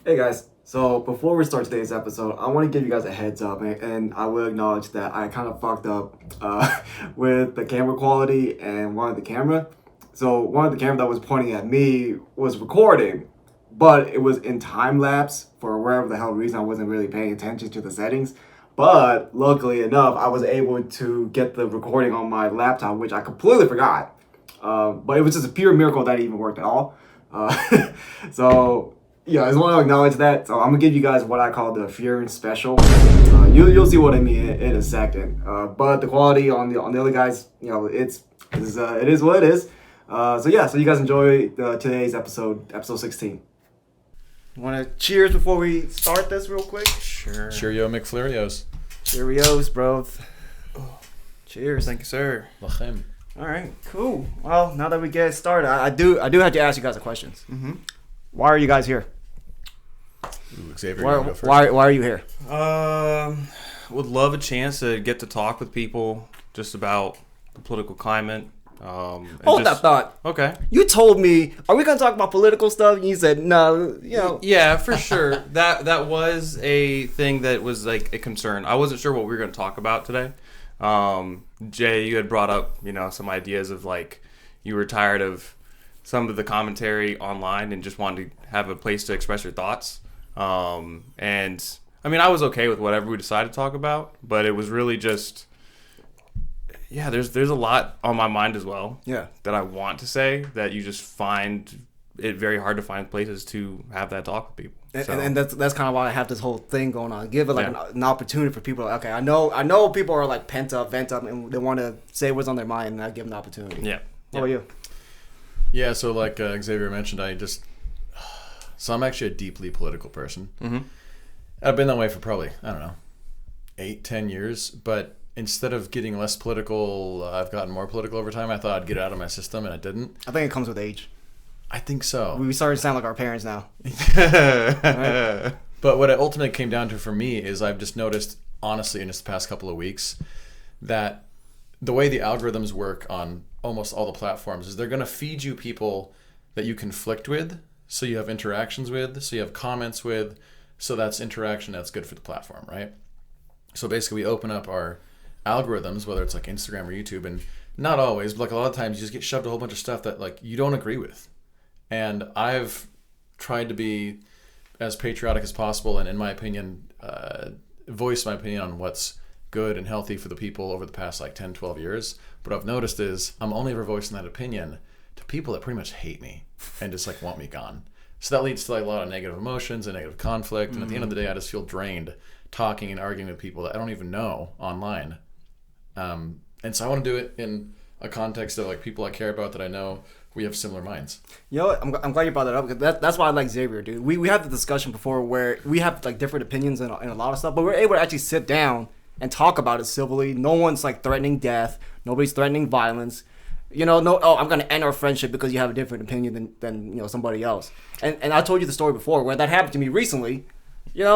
Hey guys, so before we start today's episode, I want to give you guys a heads up, and I will acknowledge that I kind of fucked up with the camera quality and one of the camera. So one of the camera that was pointing at me was recording, but it was in time lapse for wherever the hell reason I wasn't really paying attention to the settings. But luckily enough, I was able to get the recording on my laptop, which I completely forgot. But it was just a pure miracle that it even worked at all. So yeah, I just want to acknowledge that. So I'm gonna give you guys what I call the Furin special. You'll see what I mean in a second. But the quality on the other guys, it is what it is. So you guys enjoy today's episode 16. Want to cheers before we start this real quick? Sure. Cheerio McFlurios. Cheerios, bro. Cheers. Thank you, sir. Lachem. All right, cool. Well, now that we get started, I do have to ask you guys a question. Mm-hmm. Why are you guys here? Ooh, Xavier, you wanna go first? Why are you here? Would love a chance to get to talk with people just about the political climate. Hold that thought. Okay. You told me, are we going to talk about political stuff? And you said, no, Yeah, for sure. That was a thing that was like a concern. I wasn't sure what we were going to talk about today. Jay, you had brought up, some ideas of like you were tired of some of the commentary online and just wanted to have a place to express your thoughts. And I mean, I was okay with whatever we decided to talk about, but it was really just, there's a lot on my mind as well. Yeah. That I want to say that you just find it very hard to find places to have that talk with people. And that's kind of why I have this whole thing going on. Give it like an opportunity for people. Okay, I know people are like vent up, and they want to say what's on their mind, and I give them the opportunity. Yeah. What about you? Yeah, so like Xavier mentioned, so I'm actually a deeply political person. Mm-hmm. I've been that way for probably, 8-10 years, but instead of getting less political, I've gotten more political over time. I thought I'd get it out of my system, and I didn't. I think it comes with age. I think so. We started to sound like our parents now. Right? But what it ultimately came down to for me is I've just noticed, honestly, in just the past couple of weeks, that the way the algorithms work on almost all the platforms is they're going to feed you people that you conflict with, so you have interactions with, so you have comments with, so that's interaction that's good for the platform, right? So basically we open up our algorithms, whether it's like Instagram or YouTube, and not always, but like a lot of times you just get shoved a whole bunch of stuff that like you don't agree with. And I've tried to be as patriotic as possible and, in my opinion, voice my opinion on what's good and healthy for the people over the past like 10, 12 years. What I've noticed is I'm only ever voicing that opinion to people that pretty much hate me and just like want me gone. So that leads to like a lot of negative emotions and negative conflict. And at the end of the day, I just feel drained talking and arguing with people that I don't even know online. And so I want to do it in a context of like people I care about that I know we have similar minds. You know what? I'm glad you brought that up, because that's why I like Xavier, dude. We had the discussion before where we have like different opinions in a lot of stuff, but we're able to actually sit down and talk about it civilly. No one's like threatening death. Nobody's threatening violence. I'm going to end our friendship because you have a different opinion than somebody else. And I told you the story before where that happened to me recently.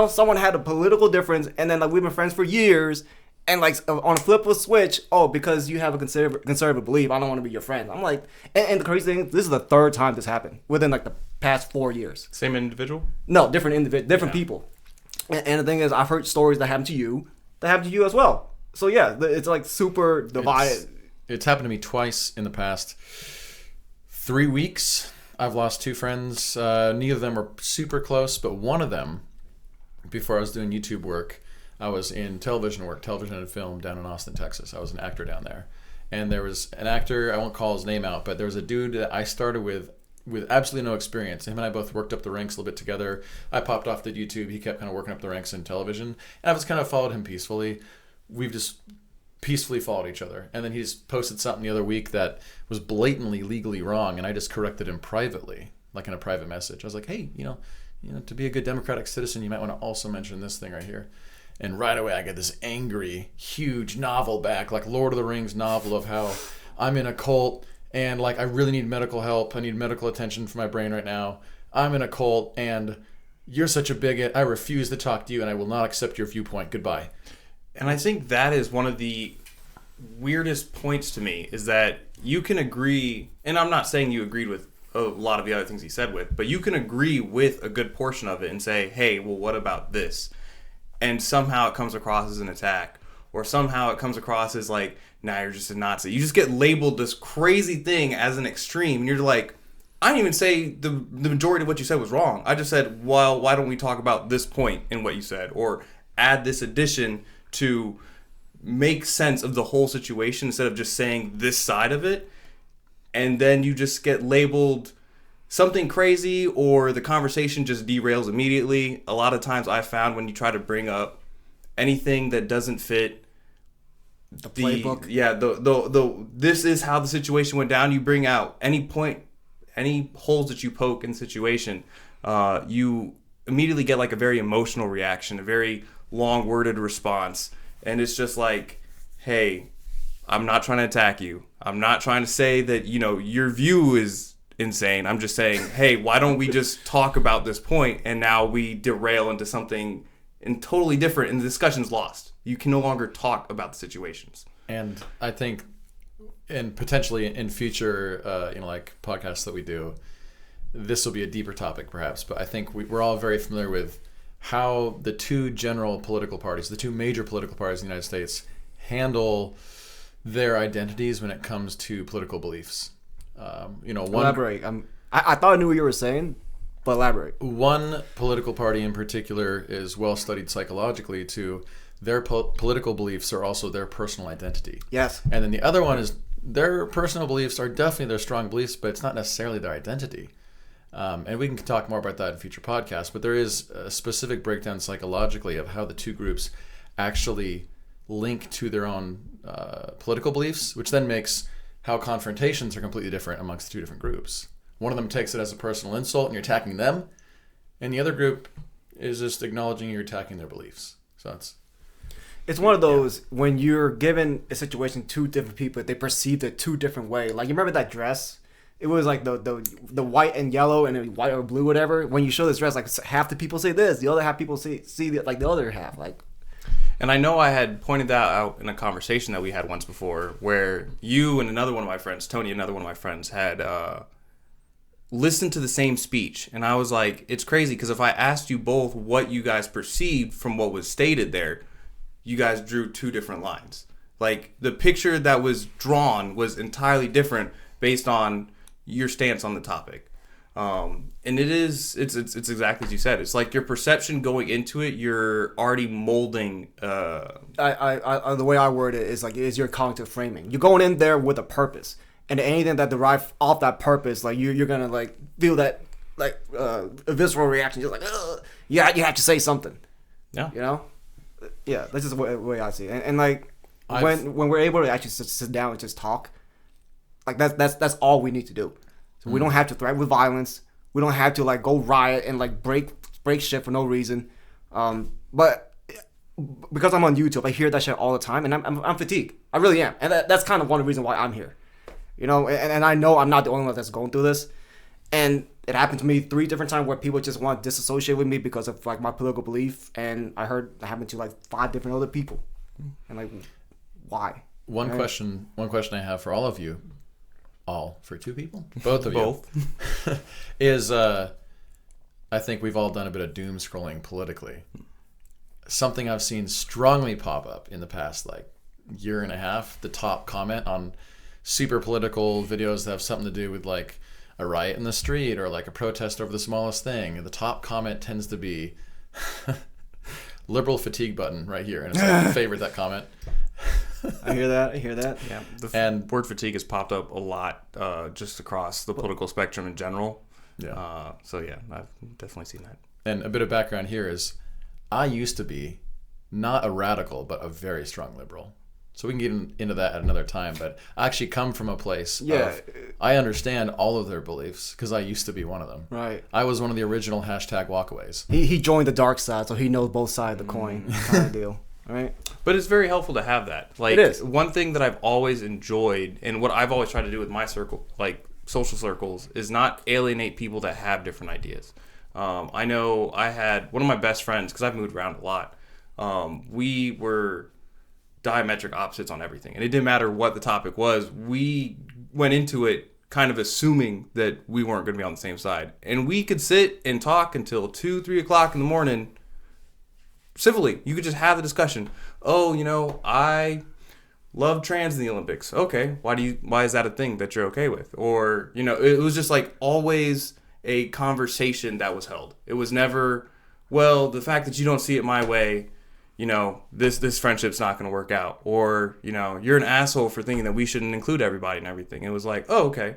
Someone had a political difference, and then like we've been friends for years. And like on a flip of a switch, because you have a conservative belief, I don't want to be your friend. I'm like, and the crazy thing, this is the third time this happened within like the past 4 years. Same individual? No, different people. And the thing is, I've heard stories that happened to you as well. So yeah, it's like super divided. It's happened to me twice in the past 3 weeks. I've lost 2 friends. Neither of them are super close, but one of them, before I was doing YouTube work, I was in television and film down in Austin, Texas. I was an actor down there. And there was an actor, I won't call his name out, but there was a dude that I started with absolutely no experience. Him and I both worked up the ranks a little bit together. I popped off to YouTube. He kept kind of working up the ranks in television. And I've just kind of followed him peacefully. We've just peacefully followed each other. And then he just posted something the other week that was blatantly legally wrong, and I just corrected him privately, like in a private message. I was like, hey, to be a good democratic citizen, you might want to also mention this thing right here. And right away, I get this angry, huge novel back, like Lord of the Rings novel of how I'm in a cult and like I really need medical help. I need medical attention for my brain right now. I'm in a cult and you're such a bigot. I refuse to talk to you and I will not accept your viewpoint. Goodbye. And I think that is one of the weirdest points to me, is that you can agree, and I'm not saying you agreed with a lot of the other things he said with, but you can agree with a good portion of it and say, hey, well, what about this? And somehow it comes across as an attack, or somehow it comes across as like, nah, you're just a Nazi. You just get labeled this crazy thing as an extreme, and you're like, I didn't even say the majority of what you said was wrong. I just said, well, why don't we talk about this point in what you said, or add this addition to make sense of the whole situation instead of just saying this side of it. And then you just get labeled something crazy, or the conversation just derails immediately. A lot of times I found when you try to bring up anything that doesn't fit the playbook. This is how the situation went down. You bring out any holes that you poke in the situation, you immediately get like a very emotional reaction, a very long-worded response. And it's just like, hey, I'm not trying to attack you. I'm not trying to say that, your view is insane. I'm just saying, hey, why don't we just talk about this point? And now we derail into something totally different, and the discussion's lost. You can no longer talk about the situations. And I think, and potentially in future, like podcasts that we do, this will be a deeper topic perhaps, but I think we're all very familiar with how the two general political parties, the two major political parties in the United States, handle their identities when it comes to political beliefs. Elaborate. I thought I knew what you were saying, but elaborate. One political party in particular is well studied psychologically to their political beliefs are also their personal identity. Yes. And then the other one is their personal beliefs are definitely their strong beliefs, but it's not necessarily their identity. And we can talk more about that in future podcasts, but there is a specific breakdown psychologically of how the two groups actually link to their own political beliefs, which then makes how confrontations are completely different amongst the two different groups. One of them takes it as a personal insult and you're attacking them, and the other group is just acknowledging you're attacking their beliefs. So it's one of those when you're given a situation, two different people, they perceive it two different ways. Like, you remember that dress? It was like the white and yellow and white or blue, whatever. When you show this dress, like half the people say this, the other half people see like the other half. Like, and I know I had pointed that out in a conversation that we had once before, where you and another one of my friends, Tony, another one of my friends, had listened to the same speech, and I was like, it's crazy because if I asked you both what you guys perceived from what was stated there, you guys drew two different lines. Like, the picture that was drawn was entirely different based on your stance on the topic. And it's exactly as you said. It's like your perception going into it, you're already molding. The way I word it is like, it is your cognitive framing. You're going in there with a purpose, and anything that derives off that purpose, like you're gonna like feel that like a visceral reaction. You're like, ugh. You have to say something. Yeah. Yeah. That's just the way I see it. And like when we're able to actually sit down and just talk, like that's all we need to do. So we don't have to threaten with violence. We don't have to like go riot and like break shit for no reason. But because I'm on YouTube, I hear that shit all the time, and I'm fatigued. I really am, and that's kind of one of the reasons why I'm here. And I know I'm not the only one that's going through this. And it happened to me 3 different times where people just want to disassociate with me because of like my political belief, and I heard it happened to like 5 different other people. And like, why? One question I have for all of you. All for 2 people, both of you, is I think we've all done a bit of doom scrolling politically. Something I've seen strongly pop up in the past like year and a half, the top comment on super political videos that have something to do with like a riot in the street or like a protest over the smallest thing, and the top comment tends to be liberal fatigue button right here, and it's like favorite that comment. I hear that. Yeah, and word fatigue has popped up a lot just across the political spectrum in general. Yeah. So yeah, I've definitely seen that. And a bit of background here is I used to be not a radical, but a very strong liberal. So we can get into that at another time. But I actually come from a place of I understand all of their beliefs because I used to be one of them. Right. I was one of the original #walkaways. He joined the dark side, so he knows both sides of the coin kind of deal. Right. But it's very helpful to have that. Like, it is. One thing that I've always enjoyed, and what I've always tried to do with my circle, like social circles, is not alienate people that have different ideas. I know I had one of my best friends, because I've moved around a lot. We were diametric opposites on everything, and it didn't matter what the topic was. We went into it kind of assuming that we weren't going to be on the same side. And we could sit and talk until 2, 3 o'clock in the morning civilly. You could just have the discussion. Oh, I love trans in the Olympics. Okay, why is that a thing that you're okay with? Or, it was just like always a conversation that was held. It was never, well, the fact that you don't see it my way, this friendship's not going to work out. Or, you're an asshole for thinking that we shouldn't include everybody and everything. It was like, oh, okay.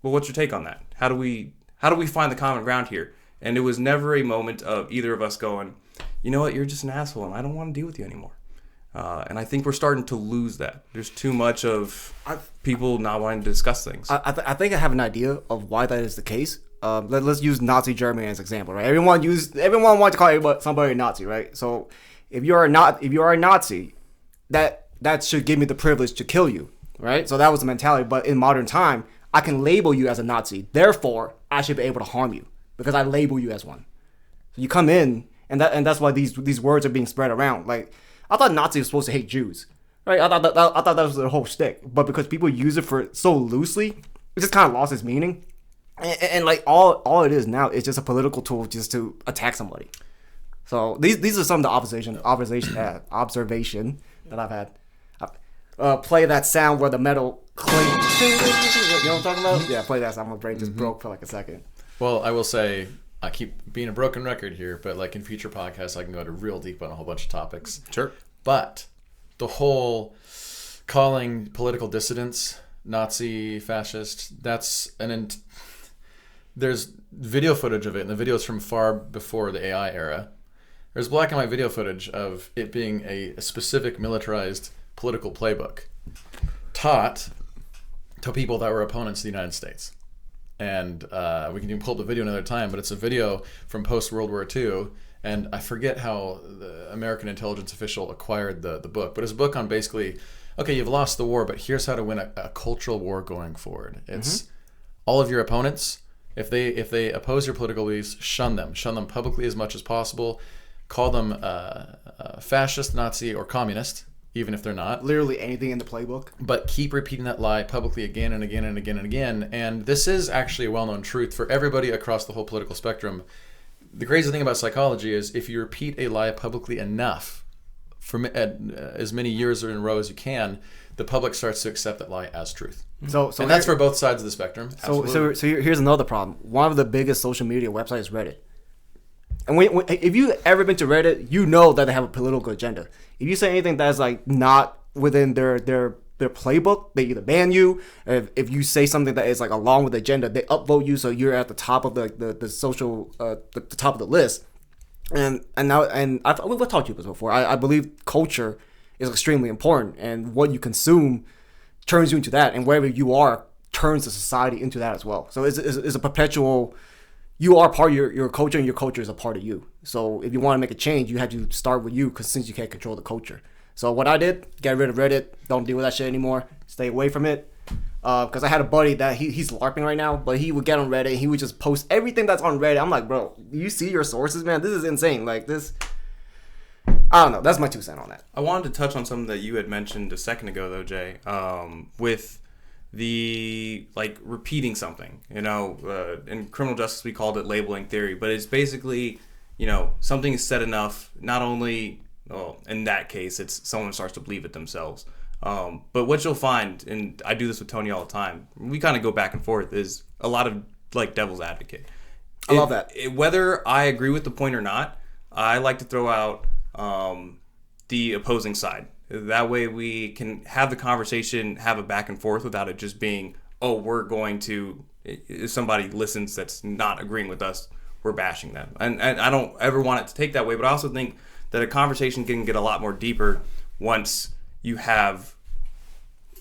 Well, what's your take on that? How do we find the common ground here? And it was never a moment of either of us going, you know what, you're just an asshole and I don't want to deal with you anymore. And I think we're starting to lose that. There's too much of people not wanting to discuss things. I think I have an idea of why that is the case. Let's use Nazi Germany as an example, right? Everyone wanted to call somebody a Nazi, right? So if you are a Nazi, that should give me the privilege to kill you, right? So that was the mentality. But in modern time, I can label you as a Nazi. Therefore, I should be able to harm you because I label you as one. So you come in, and that's why these words are being spread around. Like, I thought Nazis were supposed to hate Jews, right? I thought that was the whole shtick. But because people use it for so loosely, it just kind of lost its meaning. And like all it is now is just a political tool just to attack somebody. So these are some of the observation that I've had. Play that sound where the metal clink. You know what I'm talking about? Yeah, play that sound. My brain just broke for like a second. Well, I will say, I keep being a broken record here, but like in future podcasts, I can go to real deep on a whole bunch of topics. Sure. But the whole calling political dissidents Nazi, fascist, there's video footage of it, and the video is from far before the AI era. There's black and white video footage of it being a specific militarized political playbook taught to people that were opponents of the United States. And we can even pull up the video another time, but it's a video from post-World War II, and I forget how the American intelligence official acquired the book, but it's a book on basically, okay, you've lost the war, but here's how to win a cultural war going forward. It's all of your opponents, if they oppose your political beliefs, shun them publicly as much as possible, call them fascist, Nazi, or communist, even if they're not. Literally anything in the playbook. But keep repeating that lie publicly again and again and again and again. And this is actually a well-known truth for everybody across the whole political spectrum. The crazy thing about psychology is if you repeat a lie publicly enough for as many years in a row as you can, the public starts to accept that lie as truth. So and that's for both sides of the spectrum. So here's another problem. One of the biggest social media websites is Reddit. And if you've ever been to Reddit, you know that they have a political agenda. If you say anything that's like not within their playbook, they either ban you. If you say something that is like along with the agenda, they upvote you, so you're at the top of the social the top of the list. And we've talked to you before. I believe culture is extremely important, and what you consume turns you into that, and wherever you are turns the society into that as well. So it's a perpetual. You are part of your culture, and your culture is a part of you. So if you want to make a change, you have to start with you, because since you can't control the culture. So what I did, get rid of Reddit, don't deal with that shit anymore, stay away from it. Because I had a buddy that he's LARPing right now, but he would get on Reddit, and he would just post everything that's on Reddit. I'm like, bro, do you see your sources, man? This is insane. Like this, I don't know. That's my 2 cents on that. I wanted to touch on something that you had mentioned a second ago, though, Jay, with the repeating something. In criminal justice we called it labeling theory, but it's basically something is said enough, not only in that case it's someone starts to believe it themselves, but what you'll find, and I do this with Tony all the time, we kind of go back and forth, is a lot of devil's advocate. I love that. Whether I agree with the point or not, I like to throw out the opposing side. That way we can have the conversation, have a back and forth without it just being, we're going to, if somebody listens that's not agreeing with us, we're bashing them. And I don't ever want it to take that way, but I also think that a conversation can get a lot more deeper once you have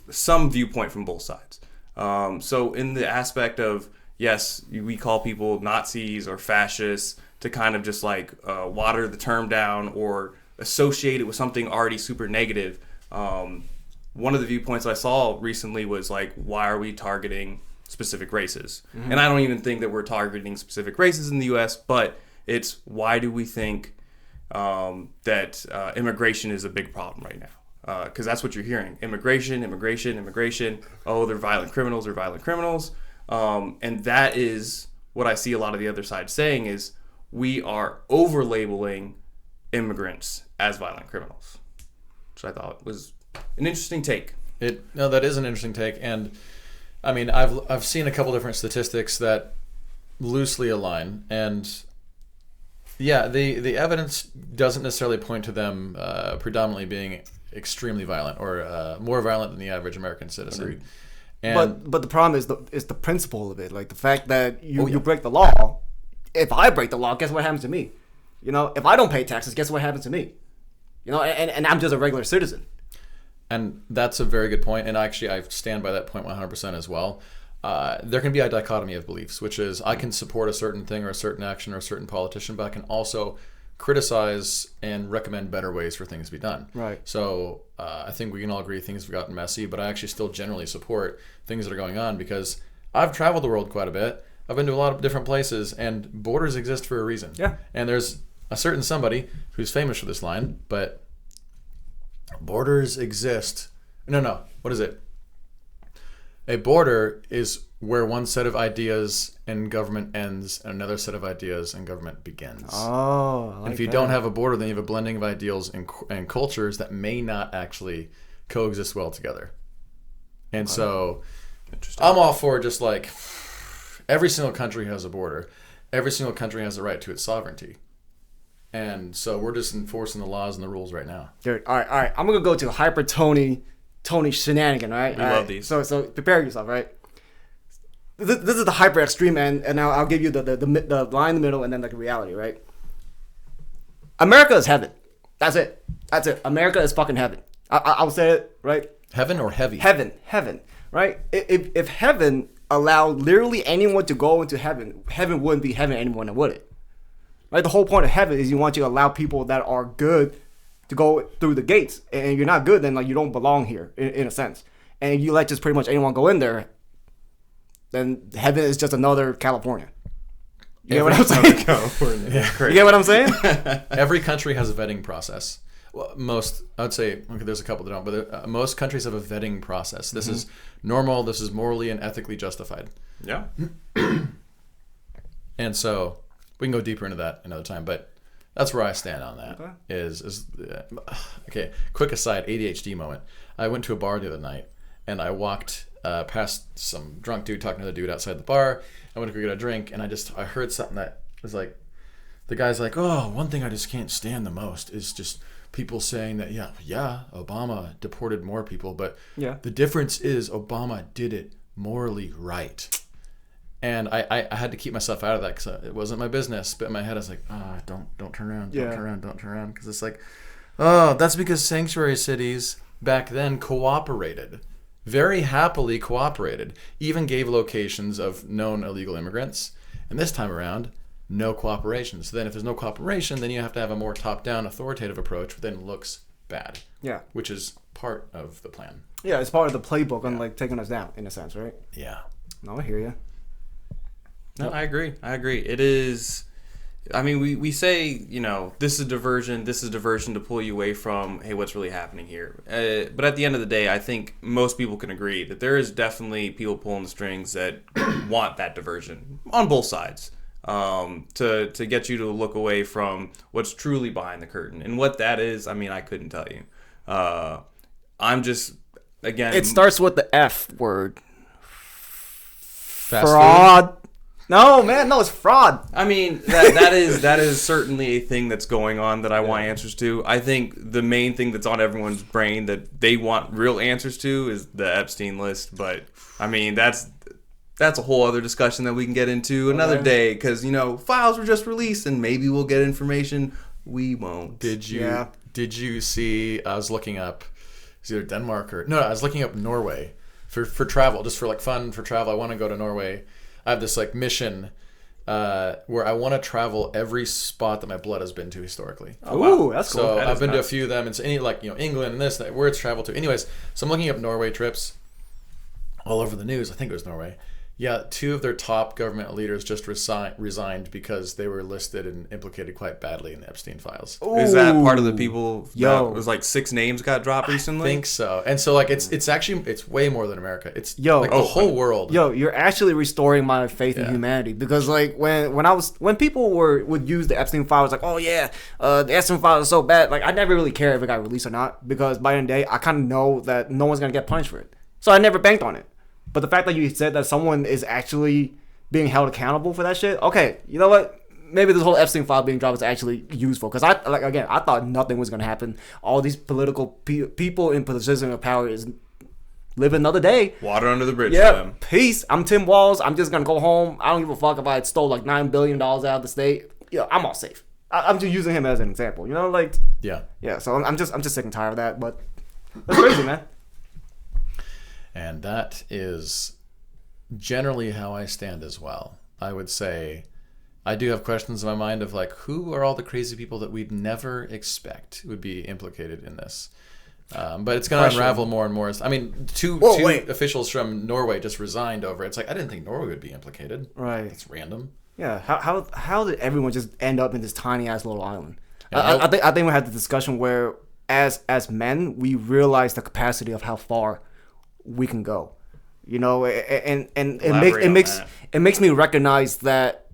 some viewpoint from both sides. So in the aspect of, yes, we call people Nazis or fascists to kind of just water the term down or associate it with something already super negative. One of the viewpoints I saw recently was why are we targeting specific races? Mm-hmm. And I don't even think that we're targeting specific races in the U.S., but it's why do we think that immigration is a big problem right now? because that's what you're hearing: immigration, immigration, immigration. Oh, they're violent criminals. They're violent criminals. And that is what I see a lot of the other side saying is we are over-labeling immigrants as violent criminals, which I thought was an interesting take. No, that is an interesting take, and I mean, I've seen a couple different statistics that loosely align, and yeah, the evidence doesn't necessarily point to them predominantly being extremely violent or more violent than the average American citizen. Agreed. And But the problem is the principle of it, like the fact that you break the law. If I break the law, guess what happens to me? You know, if I don't pay taxes, guess what happens to me? You know, and I'm just a regular citizen. And that's a very good point, and actually I stand by that point 100% as well. There can be a dichotomy of beliefs, which is I can support a certain thing or a certain action or a certain politician, but I can also criticize and recommend better ways for things to be done. Right. So I think we can all agree things have gotten messy, but I actually still generally support things that are going on because I've traveled the world quite a bit. I've been to a lot of different places, and borders exist for a reason. Yeah. And there's a certain somebody who's famous for this line, but borders exist. No. What is it? A border is where one set of ideas and government ends and another set of ideas and government begins. Oh, I like and if you that. don't have a border, then you have a blending of ideals and cultures that may not actually coexist well together. And so I'm all for just like every single country has a border. Every single country has a right to its sovereignty. And so we're just enforcing the laws and the rules right now. Dude, all right. I'm gonna go to hyper Tony shenanigan, right? We love these. So prepare yourself, right? This is the hyper extreme end, and I'll give you the line in the middle, and then like reality, right? America is heaven. That's it. America is fucking heaven. I'll say it, right? Heaven or heavy? Heaven, right? If heaven allowed literally anyone to go into heaven, heaven wouldn't be heaven anymore, would it? Right? The whole point of heaven is you want to allow people that are good to go through the gates, and you're not good, then like you don't belong here in a sense. And you let just pretty much anyone go in there, then heaven is just another California. You get what I'm saying? California. Yeah. You get what I'm saying? Every country has a vetting process. Well, I would say, okay, there's a couple that don't, but most countries have a vetting process. This is normal. This is morally and ethically justified. Yeah. And so we can go deeper into that another time, but that's where I stand on that. Okay. Okay, quick aside, ADHD moment. I went to a bar the other night, and I walked past some drunk dude talking to the dude outside the bar. I went to go get a drink, and I heard something that was like, the guy's like, oh, one thing I just can't stand the most is just people saying that, yeah, Obama deported more people, but the difference is Obama did it morally right. And I had to keep myself out of that because it wasn't my business. But in my head, I was like, don't turn around, don't turn around. Because it's like, that's because sanctuary cities back then cooperated. Very happily cooperated. Even gave locations of known illegal immigrants. And this time around, no cooperation. So then if there's no cooperation, then you have to have a more top-down authoritative approach, which then looks bad. Yeah. Which is part of the plan. Yeah, it's part of the playbook on like taking us down, in a sense, right? Yeah. No, I hear you. No, I agree. It is. I mean, we say, this is diversion to pull you away from, hey, what's really happening here. But at the end of the day, I think most people can agree that there is definitely people pulling the strings that want that diversion on both sides, to get you to look away from what's truly behind the curtain. And what that is, I mean, I couldn't tell you. I'm just, again... It starts with the F word. Fast fraud. Food? No, man, no, it's fraud. I mean, that is certainly a thing that's going on that I want answers to. I think the main thing that's on everyone's brain that they want real answers to is the Epstein list. But I mean, that's a whole other discussion that we can get into another day because files were just released and maybe we'll get information. We won't. Did you see? I was looking up. It's either Denmark or I was looking up Norway for travel, just for like fun for travel. I want to go to Norway. I have this like mission where I want to travel every spot that my blood has been to historically. Oh, wow. Ooh, that's cool. So I've been to a few of them. It's any England and this, where it's traveled to. Anyways, so I'm looking up Norway trips all over the news. I think it was Norway. Yeah, 2 of their top government leaders just resigned because they were listed and implicated quite badly in the Epstein files. Is that part of the people? Yo. That was like 6 names got dropped recently. I think so. And so like it's actually it's way more than America. It's Yo. like the whole world. Yo, you're actually restoring my faith in humanity, because like when people would use the Epstein files, like, oh yeah, the Epstein files are so bad, like I never really cared if it got released or not, because by the end of the day I kind of know that no one's gonna get punished for it, so I never banked on it. But the fact that you said that someone is actually being held accountable for that shit, okay, you know what? Maybe this whole Epstein file being dropped is actually useful, because I thought nothing was gonna happen. All these political people in positions of power is live another day. Water under the bridge for Yeah, them. peace. I'm Tim Walz. I'm just gonna go home. I don't give a fuck if I stole like $9 billion out of the state. Yeah, I'm all safe. I'm just using him as an example. You know, like Yeah. So I'm just sick and tired of that. But that's crazy, man. And that is generally how I stand as well. I would say I do have questions in my mind of like, who are all the crazy people that we'd never expect would be implicated in this? But it's going to unravel more and more. I mean, two officials from Norway just resigned over it. It's like, I didn't think Norway would be implicated. Right. It's random. Yeah. How did everyone just end up in this tiny ass little island? Yeah, I think we had the discussion where as men we realize the capacity of how far we can go, you know, and it makes me recognize that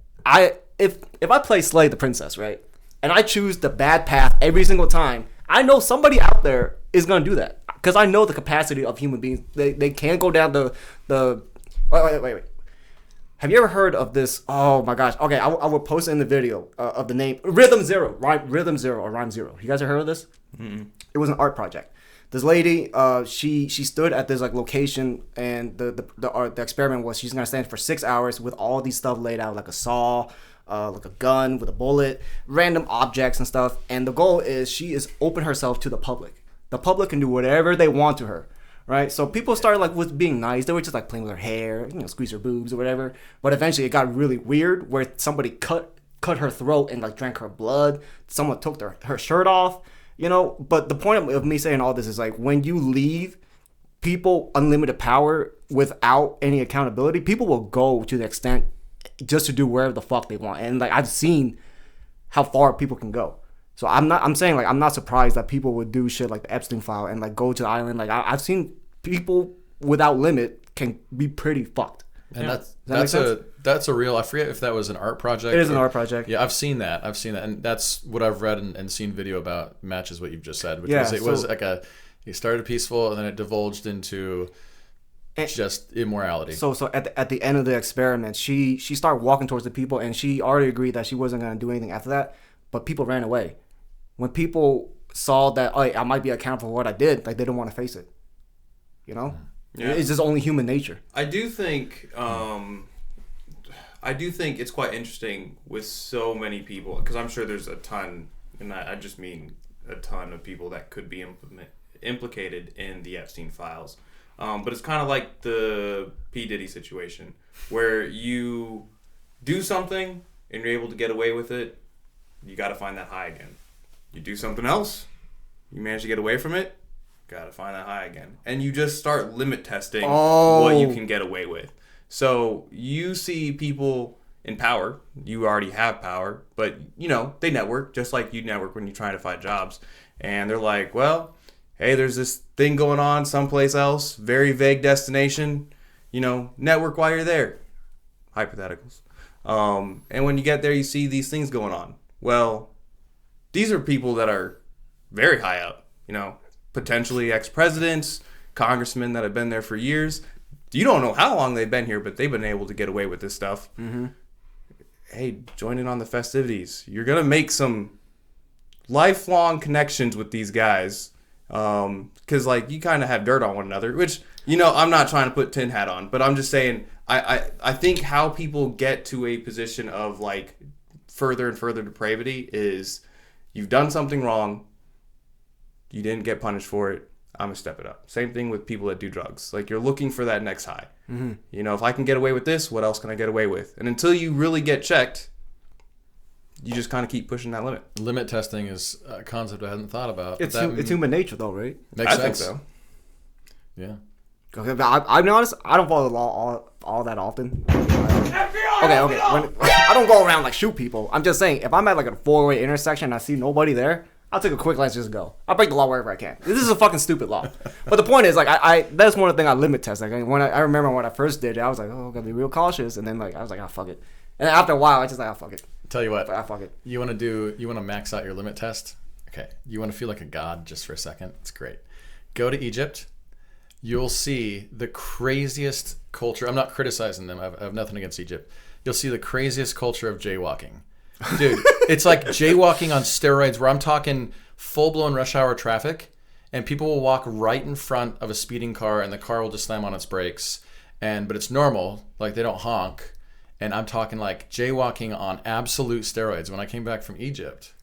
if I play Slay the Princess, right, and I choose the bad path every single time, I know somebody out there is gonna do that, because I know the capacity of human beings. They can't go down the wait. Have you ever heard of this? Oh my gosh. Okay, I will post it in the video of the name Rhythm Zero, Rhyme Zero. You guys have heard of this? Mm-mm. It was an art project. This lady, she stood at this like location, and the experiment was she's gonna stand for 6 hours with all these stuff laid out, like a saw, like a gun with a bullet, random objects and stuff. And the goal is she is open herself to the public. The public can do whatever they want to her, right? So people started like with being nice. They were just like playing with her hair, you know, squeeze her boobs or whatever. But eventually it got really weird, where somebody cut her throat and like drank her blood. Someone took her shirt off. You know, but the point of me saying all this is like, when you leave people unlimited power without any accountability, people will go to the extent just to do wherever the fuck they want. And like, I've seen how far people can go. So I'm saying like, I'm not surprised that people would do shit like the Epstein file and like go to the island. Like I've seen people without limit can be pretty fucked. And that's a real, I forget if that was an art project. It is an art project. Yeah, I've seen that. And that's what I've read and seen video about, matches what you've just said. Because it was like it started peaceful and then it divulged into just immorality. So at the end of the experiment, she started walking towards the people, and she already agreed that she wasn't going to do anything after that, but people ran away. When people saw that, oh, I might be accountable for what I did, like they didn't want to face it. You know? Yeah. It's just only human nature. I do think it's quite interesting with so many people, because I'm sure there's a ton, and I just mean a ton of people that could be implicated in the Epstein files. But it's kind of like the P. Diddy situation, where you do something and you're able to get away with it, you got to find that high again. You do something else, you manage to get away from it, gotta find that high again. And you just start limit testing what you can get away with. So you see people in power, you already have power, but you know, they network just like you network when you're trying to find jobs. And they're like, well, hey, there's this thing going on someplace else, very vague destination, you know, network while you're there. Hypotheticals. And when you get there, you see these things going on. Well, these are people that are very high up, you know, potentially ex-presidents, congressmen that have been there for years. You don't know how long they've been here, but they've been able to get away with this stuff. Mm-hmm. Hey, join in on the festivities. You're going to make some lifelong connections with these guys, because, like, you kind of have dirt on one another, which, you know, I'm not trying to put tin hat on, but I'm just saying, I think how people get to a position of, like, further and further depravity is you've done something wrong, you didn't get punished for it, I'm going to step it up. Same thing with people that do drugs. Like, you're looking for that next high. Mm-hmm. You know, if I can get away with this, what else can I get away with? And until you really get checked, you just kind of keep pushing that limit. Limit testing is a concept I hadn't thought about. It's human nature, though, right? Makes sense. Think so. Yeah. Okay, but I'll be honest. I don't follow the law all that often. Okay. I don't go around like shoot people. I'm just saying, if I'm at like a 4-way intersection and I see nobody there, I'll take a quick glance, just go. I'll break the law wherever I can. This is a fucking stupid law. But the point is, like, I that's one of the things I limit test. Like, when I remember when I first did it, I was like, oh, gotta be real cautious. And then like I was like, oh, fuck it. And then after a while, I just like, oh, fuck it. Tell you what, Fuck it. You want to max out your limit test? Okay. You want to feel like a god just for a second? It's great. Go to Egypt. You'll see the craziest culture. I'm not criticizing them. I have nothing against Egypt. You'll see the craziest culture of jaywalking. Dude, it's like jaywalking on steroids, where I'm talking full-blown rush hour traffic, and people will walk right in front of a speeding car, and the car will just slam on its brakes. But it's normal. Like, they don't honk. And I'm talking like jaywalking on absolute steroids. When I came back from Egypt,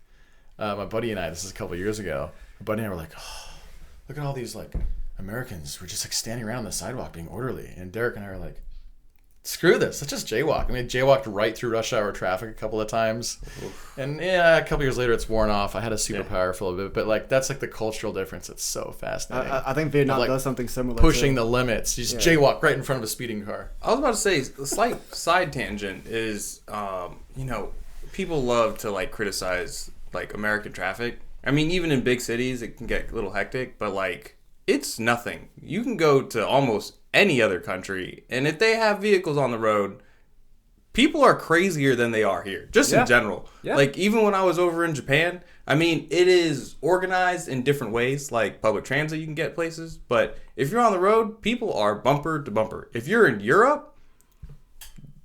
my buddy and I, this is a couple of years ago, my buddy and I were like, oh, look at all these like Americans. We're just like standing around on the sidewalk being orderly. And Derek and I were like, screw this. Let's just jaywalk. I mean, jaywalked right through rush hour traffic a couple of times. And yeah, a couple years later, it's worn off. I had a superpower for a little bit. But like, that's like the cultural difference. It's so fascinating. I think Vietnam like does something similar. Pushing the limits. You just jaywalk right in front of a speeding car. I was about to say, a slight side tangent is, people love to like criticize like American traffic. I mean, even in big cities, it can get a little hectic, but like, it's nothing. You can go to almost any other country, and if they have vehicles on the road, people are crazier than they are here, just in general. Yeah. Like, even when I was over in Japan, I mean, it is organized in different ways, like public transit, you can get places, but if you're on the road, people are bumper to bumper. If you're in Europe,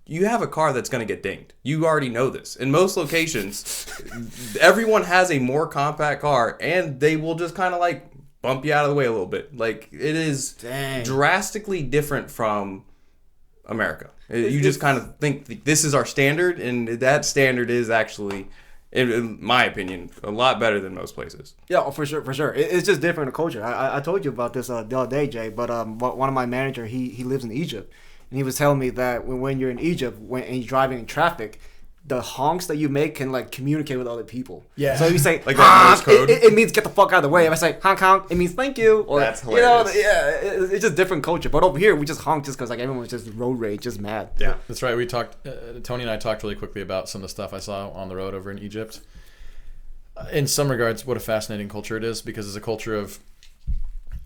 you have a car that's going to get dinged. You already know this. In most locations, everyone has a more compact car, and they will just kind of like bump you out of the way a little bit. Like, it is drastically different from America. You just kind of think this is our standard, and that standard is actually, in my opinion, a lot better than most places. Yeah, for sure. It's just different in culture. I told you about this the other day, Jay, but one of my manager, he lives in Egypt, and he was telling me that when you're in Egypt, and you're driving in traffic, the honks that you make can like communicate with other people. Yeah. So if you say like that Morse code, it means get the fuck out of the way. If I say honk honk, it means thank you. Or, that's hilarious. It's just different culture. But over here, we just honk just because like everyone was just road rage, just mad. Yeah, that's right. We talked. Tony and I talked really quickly about some of the stuff I saw on the road over in Egypt. In some regards, what a fascinating culture it is, because it's a culture of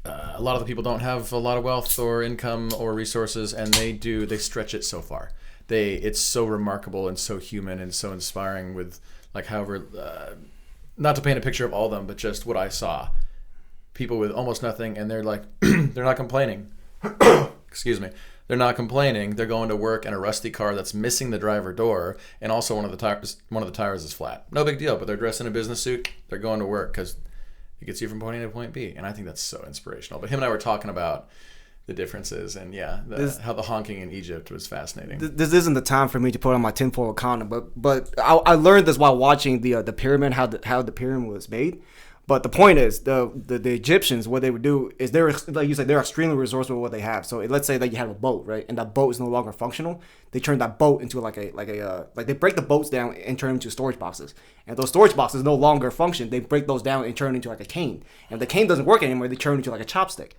a lot of the people don't have a lot of wealth or income or resources, and they stretch it so far. It's so remarkable and so human and so inspiring with like however not to paint a picture of all of them, but just what I saw, people with almost nothing, and they're like they're not complaining. Excuse me. They're not complaining. They're going to work in a rusty car that's missing the driver door, and also one of the tires is flat. No big deal, but they're dressed in a business suit. They're going to work because it gets you from point A to point B, and I think that's so inspirational. But him and I were talking about the differences, and how the honking in Egypt was fascinating. This isn't the time for me to put on my tinfoil condom, but I learned this while watching the pyramid, how the pyramid was made. But the point is, the Egyptians, what they would do is they're like you said, they're extremely resourceful with what they have. So let's say that you have a boat, right, and that boat is no longer functional. They turn that boat into like they break the boats down and turn them into storage boxes. And those storage boxes no longer function. They break those down and turn into like a cane. And if the cane doesn't work anymore, they turn into like a chopstick.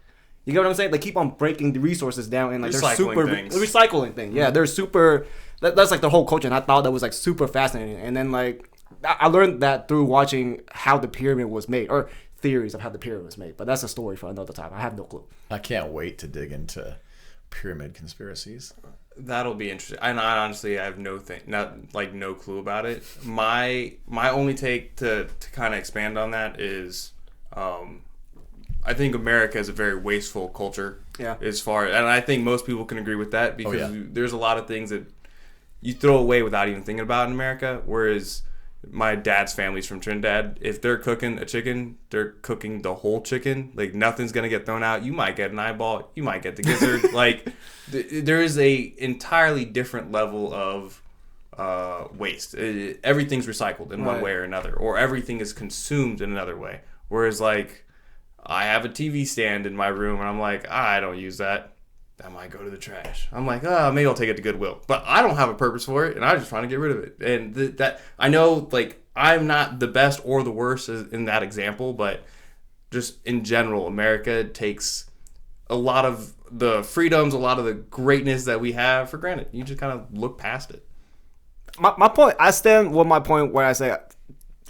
You get what I'm saying? They keep on breaking the resources down, and like they're super recycling thing. Yeah, they're super. That's like their whole culture, and I thought that was like super fascinating. And then like I learned that through watching how the pyramid was made, or theories of how the pyramid was made. But that's a story for another time. I have no clue. I can't wait to dig into pyramid conspiracies. That'll be interesting. And I honestly, I have no clue about it. My only take to kind of expand on that is, I think America is a very wasteful culture. Yeah. And I think most people can agree with that, because there's a lot of things that you throw away without even thinking about in America. Whereas my dad's family's from Trinidad. If they're cooking a chicken, they're cooking the whole chicken. Like, nothing's gonna get thrown out. You might get an eyeball. You might get the gizzard. Like, there is a entirely different level of waste. Everything's recycled in one way or another, or everything is consumed in another way. Whereas like, I have a TV stand in my room, and I'm like, I don't use that. That might go to the trash. I'm like, maybe I'll take it to Goodwill. But I don't have a purpose for it, and I'm just trying to get rid of it. And that I know, like, I'm not the best or the worst in that example, but just in general, America takes a lot of the freedoms, a lot of the greatness that we have for granted. You just kind of look past it. My point, I stand with my point where I say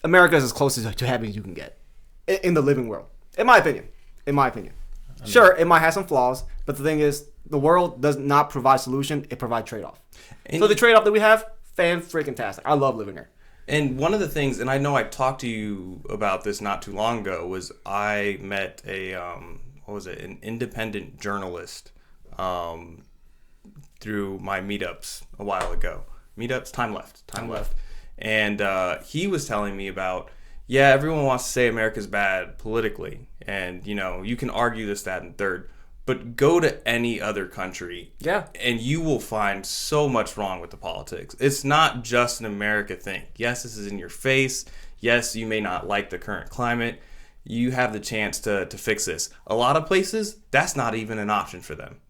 America is as close to heaven as you can get in the living world. In my opinion. Sure, it might have some flaws, but the thing is, the world does not provide solution, it provides trade-off. So the trade-off that we have, fan-freaking-tastic. I love living here. And one of the things, and I know I talked to you about this not too long ago, was I met an independent journalist through my meetups a while ago. Meetups? Time left. And he was telling me about, everyone wants to say America's bad politically. And, you can argue this, that, and third. But go to any other country, and you will find so much wrong with the politics. It's not just an America thing. Yes, this is in your face. Yes, you may not like the current climate. You have the chance to fix this. A lot of places, that's not even an option for them.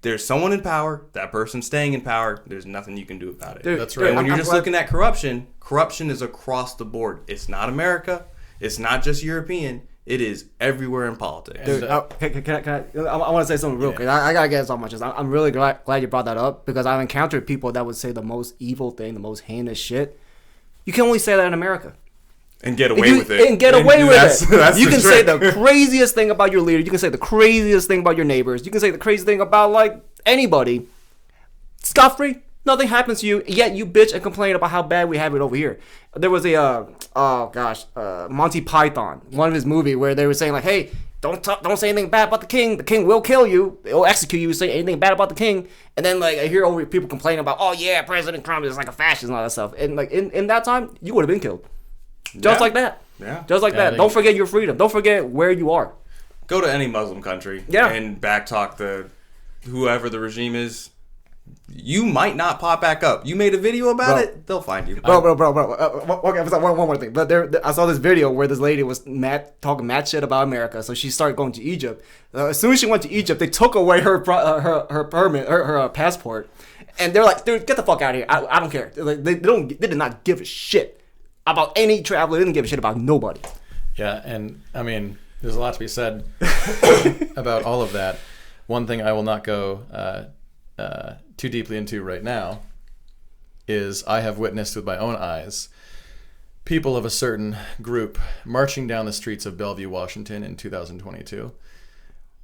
There's someone in power, that person's staying in power, there's nothing you can do about it. Dude, that's right. And when you're just looking at corruption is across the board. It's not America. It's not just European. It is everywhere in politics. Dude, I want to say something real quick. I got to get this off my chest. I'm really glad you brought that up because I've encountered people that would say the most evil thing, the most heinous shit. You can only say that in America. And get away with it. And get away with it. That's you can say trick. the craziest thing about your leader. You can say the craziest thing about your neighbors. You can say the craziest thing about, like, anybody. Scot-free. Nothing happens to you, yet you bitch and complain about how bad we have it over here. There was a, Monty Python, one of his movies, where they were saying, like, hey, don't say anything bad about the king. The king will kill you. He'll execute you if you say anything bad about the king. And then, like, I hear over people complaining about, President Trump is like a fascist and all that stuff. And, like, in that time, you would have been killed. Just like that. Yeah. Just like that. Don't forget your freedom. Don't forget where you are. Go to any Muslim country and backtalk whoever the regime is. You might not pop back up. You made a video about it, they'll find you. Bro. Okay, one more thing. But I saw this video where this lady was talking mad shit about America. So she started going to Egypt. As soon as she went to Egypt, they took away her permit, her passport, and they're like, "Dude, get the fuck out of here! I don't care." They did not give a shit about any traveler. They didn't give a shit about nobody. Yeah, and I mean, there's a lot to be said about all of that. One thing I will not go too deeply into right now is I have witnessed with my own eyes people of a certain group marching down the streets of Bellevue, Washington in 2022,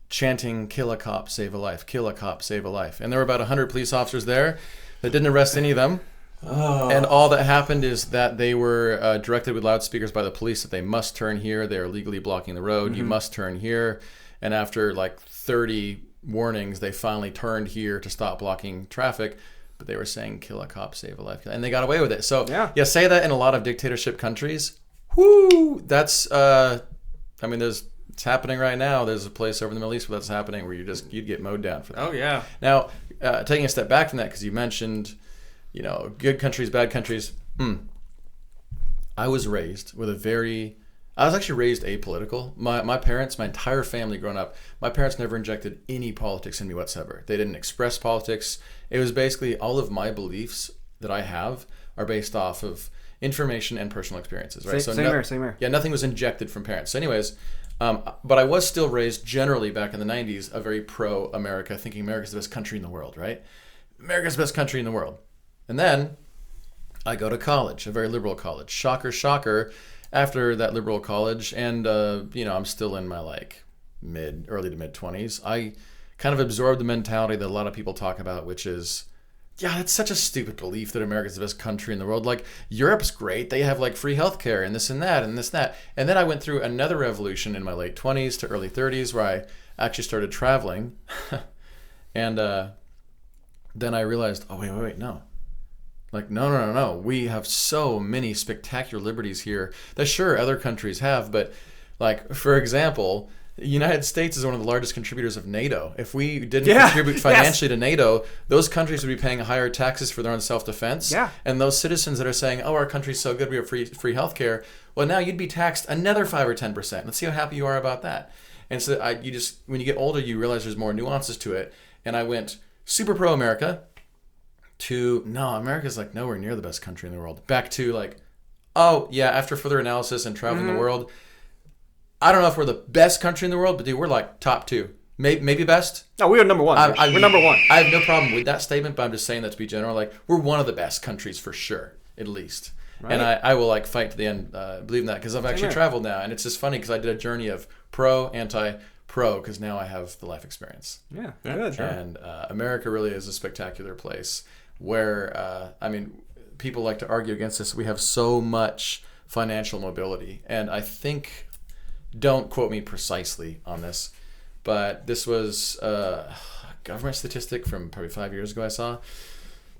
chanting, "Kill a cop, save a life, kill a cop, save a life." And there were about 100 police officers there that didn't arrest any of them. And all that happened is that they were directed with loudspeakers by the police that they must turn here. They are legally blocking the road. You must turn here. And after like 30 warnings, they finally turned here to stop blocking traffic. But they were saying, "Kill a cop, save a life." And they got away with it. So yeah, say that in a lot of dictatorship countries. Whoo! That's, it's happening right now. There's a place over in the Middle East where that's happening where you'd get mowed down for that. Oh, yeah. Now, taking a step back from that, because you mentioned, good countries, bad countries. I was raised with I was actually raised apolitical. My parents, my entire family growing up, my parents never injected any politics in me whatsoever. They didn't express politics. It was basically all of my beliefs that I have are based off of information and personal experiences, right? Same here. Yeah, nothing was injected from parents. So anyways, but I was still raised generally back in the 90s, a very pro-America, thinking America's the best country in the world, right? America's the best country in the world. And then I go to college, a very liberal college. Shocker, shocker. After that liberal college, and I'm still in my early to mid 20s. I kind of absorbed the mentality that a lot of people talk about, which is, it's such a stupid belief that America's the best country in the world. Like, Europe's great; they have free healthcare and this and that and this and that. And then I went through another revolution in my late 20s to early 30s, where I actually started traveling, and then I realized, oh wait, no. No. We have so many spectacular liberties here that sure other countries have, but for example, the United States is one of the largest contributors of NATO. If we didn't contribute financially to NATO, those countries would be paying higher taxes for their own self-defense. Yeah. And those citizens that are saying, "Oh, our country's so good, we have free healthcare," well, now you'd be taxed another 5 or 10%. Let's see how happy you are about that. And so when you get older, you realize there's more nuances to it. And I went super pro-America to, no, America's nowhere near the best country in the world. Back to after further analysis and traveling the world, I don't know if we're the best country in the world, but dude, we're top 2. maybe best. No, we are number one. We're number one. I have no problem with that statement, but I'm just saying that to be general. Like, we're one of the best countries for sure, at least. Right. And I will like fight to the end, believe in that, because I've actually traveled now, and it's just funny because I did a journey of pro, anti-pro, because now I have the life experience. Yeah, good. Sure. And America really is a spectacular place where, I mean, people like to argue against this. We have so much financial mobility, and I think, don't quote me precisely on this, but this was a government statistic from probably 5 years ago I saw,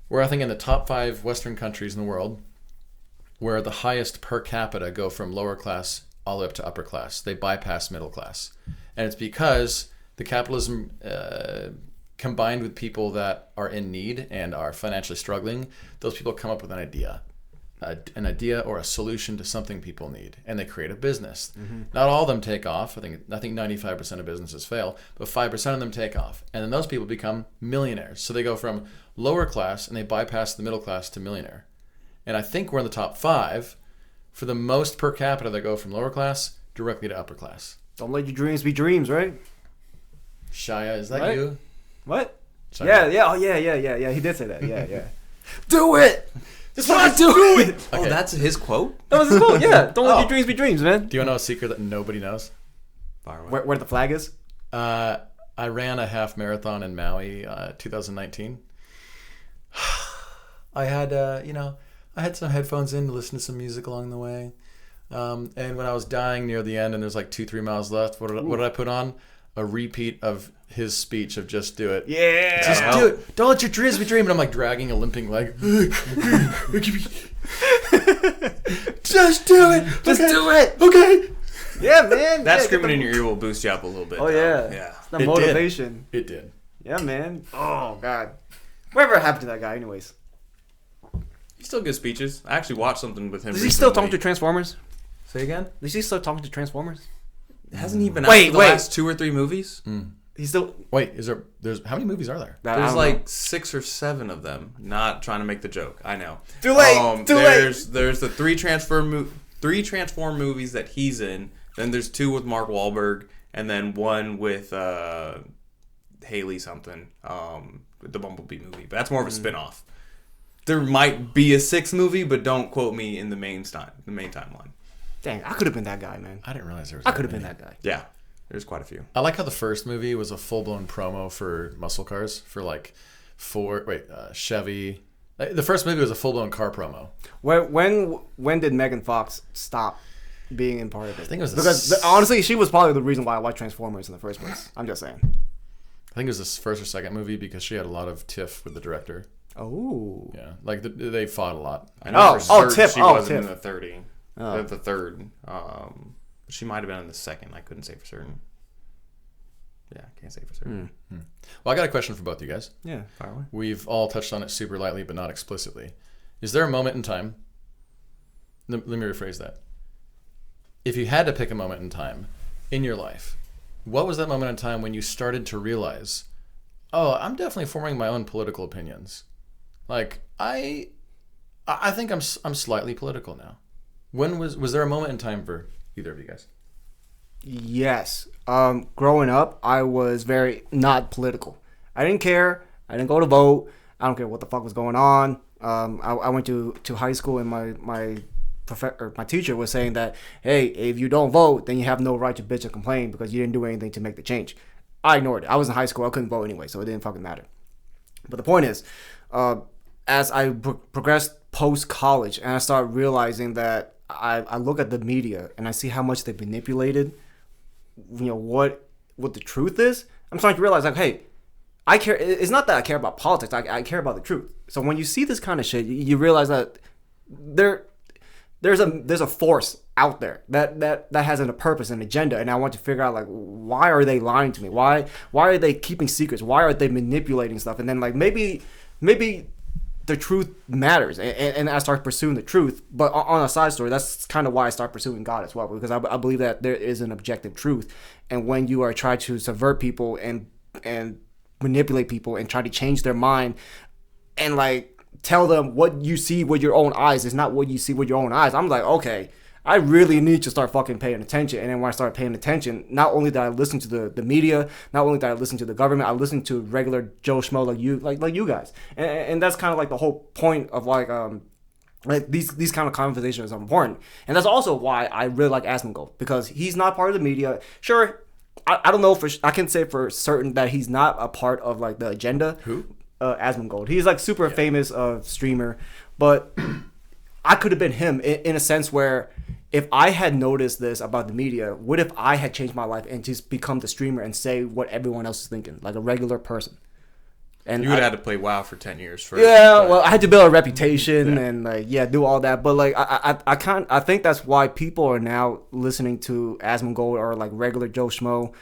where I think in the top 5 Western countries in the world, where the highest per capita go from lower class all the way up to upper class. They bypass middle class. And it's because the capitalism combined with people that are in need and are financially struggling, those people come up with an idea or a solution to something people need, and they create a business. Mm-hmm. Not all of them take off. I think 95% of businesses fail, but 5% of them take off. And then those people become millionaires. So they go from lower class and they bypass the middle class to millionaire. And I think we're in the top 5 for the most per capita that go from lower class directly to upper class. Don't let your dreams be dreams, right? Shia, is that you? What? Shia. Yeah. Oh, yeah. He did say that. Yeah. Do it! Just want to do it! Okay. Oh, that's his quote? That was his quote, yeah. Don't let your dreams be dreams, man. Do you know a secret that nobody knows? Where the flag is? I ran a half marathon in Maui 2019. I had, I had some headphones in to listen to some music along the way. And when I was dying near the end and there's like 2-3 miles left, what did I put on? A repeat of his speech of just do it. Yeah. Just do it. Don't let your dreams be dreams. And I'm like dragging a limping leg. Just do it. Just do it. Okay. Yeah, man. That screaming in your ear will boost you up a little bit. Oh, yeah. Yeah. It's the motivation. It did. Yeah, man. Oh, God. Whatever happened to that guy, anyways? He still gives speeches. I actually watched something with him. Is he still talking to Transformers? Say again? Is he still talking to Transformers? Hasn't he been out for the last 2 or 3 movies? Mm. He's still... Wait, there's how many movies are there? There's like 6 or 7 of them. Not trying to make the joke. I know. Too late. There's the 3 Transform movies that he's in. Then there's 2 with Mark Wahlberg, and then 1 with Haley something. The Bumblebee movie. But that's more of a spin-off. There might be a 6th movie, but don't quote me in the main timeline. Dang, I could have been that guy, man. I didn't realize there was. I could have been that guy. Yeah, there's quite a few. I like how the first movie was a full-blown promo for muscle cars for like Chevy. The first movie was a full-blown car promo. When did Megan Fox stop being in part of it? I think it was because honestly, she was probably the reason why I watched Transformers in the first place. I'm just saying. I think it was this first or second movie because she had a lot of tiff with the director. Oh. Yeah, like they fought a lot. I know Tiff. She wasn't in Tiff. the third. She might have been in the second. I couldn't say for certain. Yeah, can't say for certain. Well, I got a question for both of you guys. Yeah, fire away. We've all touched on it super lightly, but not explicitly. Is there a moment in time? Let me rephrase that. If you had to pick a moment in time in your life, what was that moment in time when you started to realize, oh, I'm definitely forming my own political opinions? Like I think I'm slightly political now. When was there a moment in time for either of you guys? Yes. Growing up, I was very not political. I didn't care. I didn't go to vote. I don't care what the fuck was going on. I went to high school and my teacher was saying that, hey, if you don't vote, then you have no right to bitch and complain because you didn't do anything to make the change. I ignored it. I was in high school. I couldn't vote anyway, so it didn't fucking matter. But the point is, as I progressed post-college and I started realizing that I look at the media and I see how much they've manipulated, what the truth is, I'm starting to realize, like, hey, I care. It's not that I care about politics. I care about the truth. So when you see this kind of shit, you realize that there's a force out there that has a purpose, an agenda, and I want to figure out, like, why are they lying to me? Why are they keeping secrets? Why are they manipulating stuff? And then, like, maybe the truth matters, and I start pursuing the truth. But on a side story, that's kind of why I start pursuing God as well, because I believe that there is an objective truth, and when you are trying to subvert people and manipulate people and try to change their mind and like tell them what you see with your own eyes is not what you see with your own eyes, I'm like, okay, I really need to start fucking paying attention. And then when I started paying attention, not only did I listen to the media, not only did I listen to the government, I listened to regular Joe Schmo like you guys. And that's kind of like the whole point of like these kind of conversations are important. And that's also why I really like Asmongold, because he's not part of the media. Sure, I don't know I can say for certain that he's not a part of like the agenda. Who? Asmongold. He's like super famous streamer, but I could have been him in a sense where if I had noticed this about the media, what if I had changed my life and just become the streamer and say what everyone else is thinking, like a regular person? And you would have had to play WoW for 10 years first. Yeah, well, I had to build a reputation and like do all that. But like I think that's why people are now listening to Asmongold or like regular Joe Schmo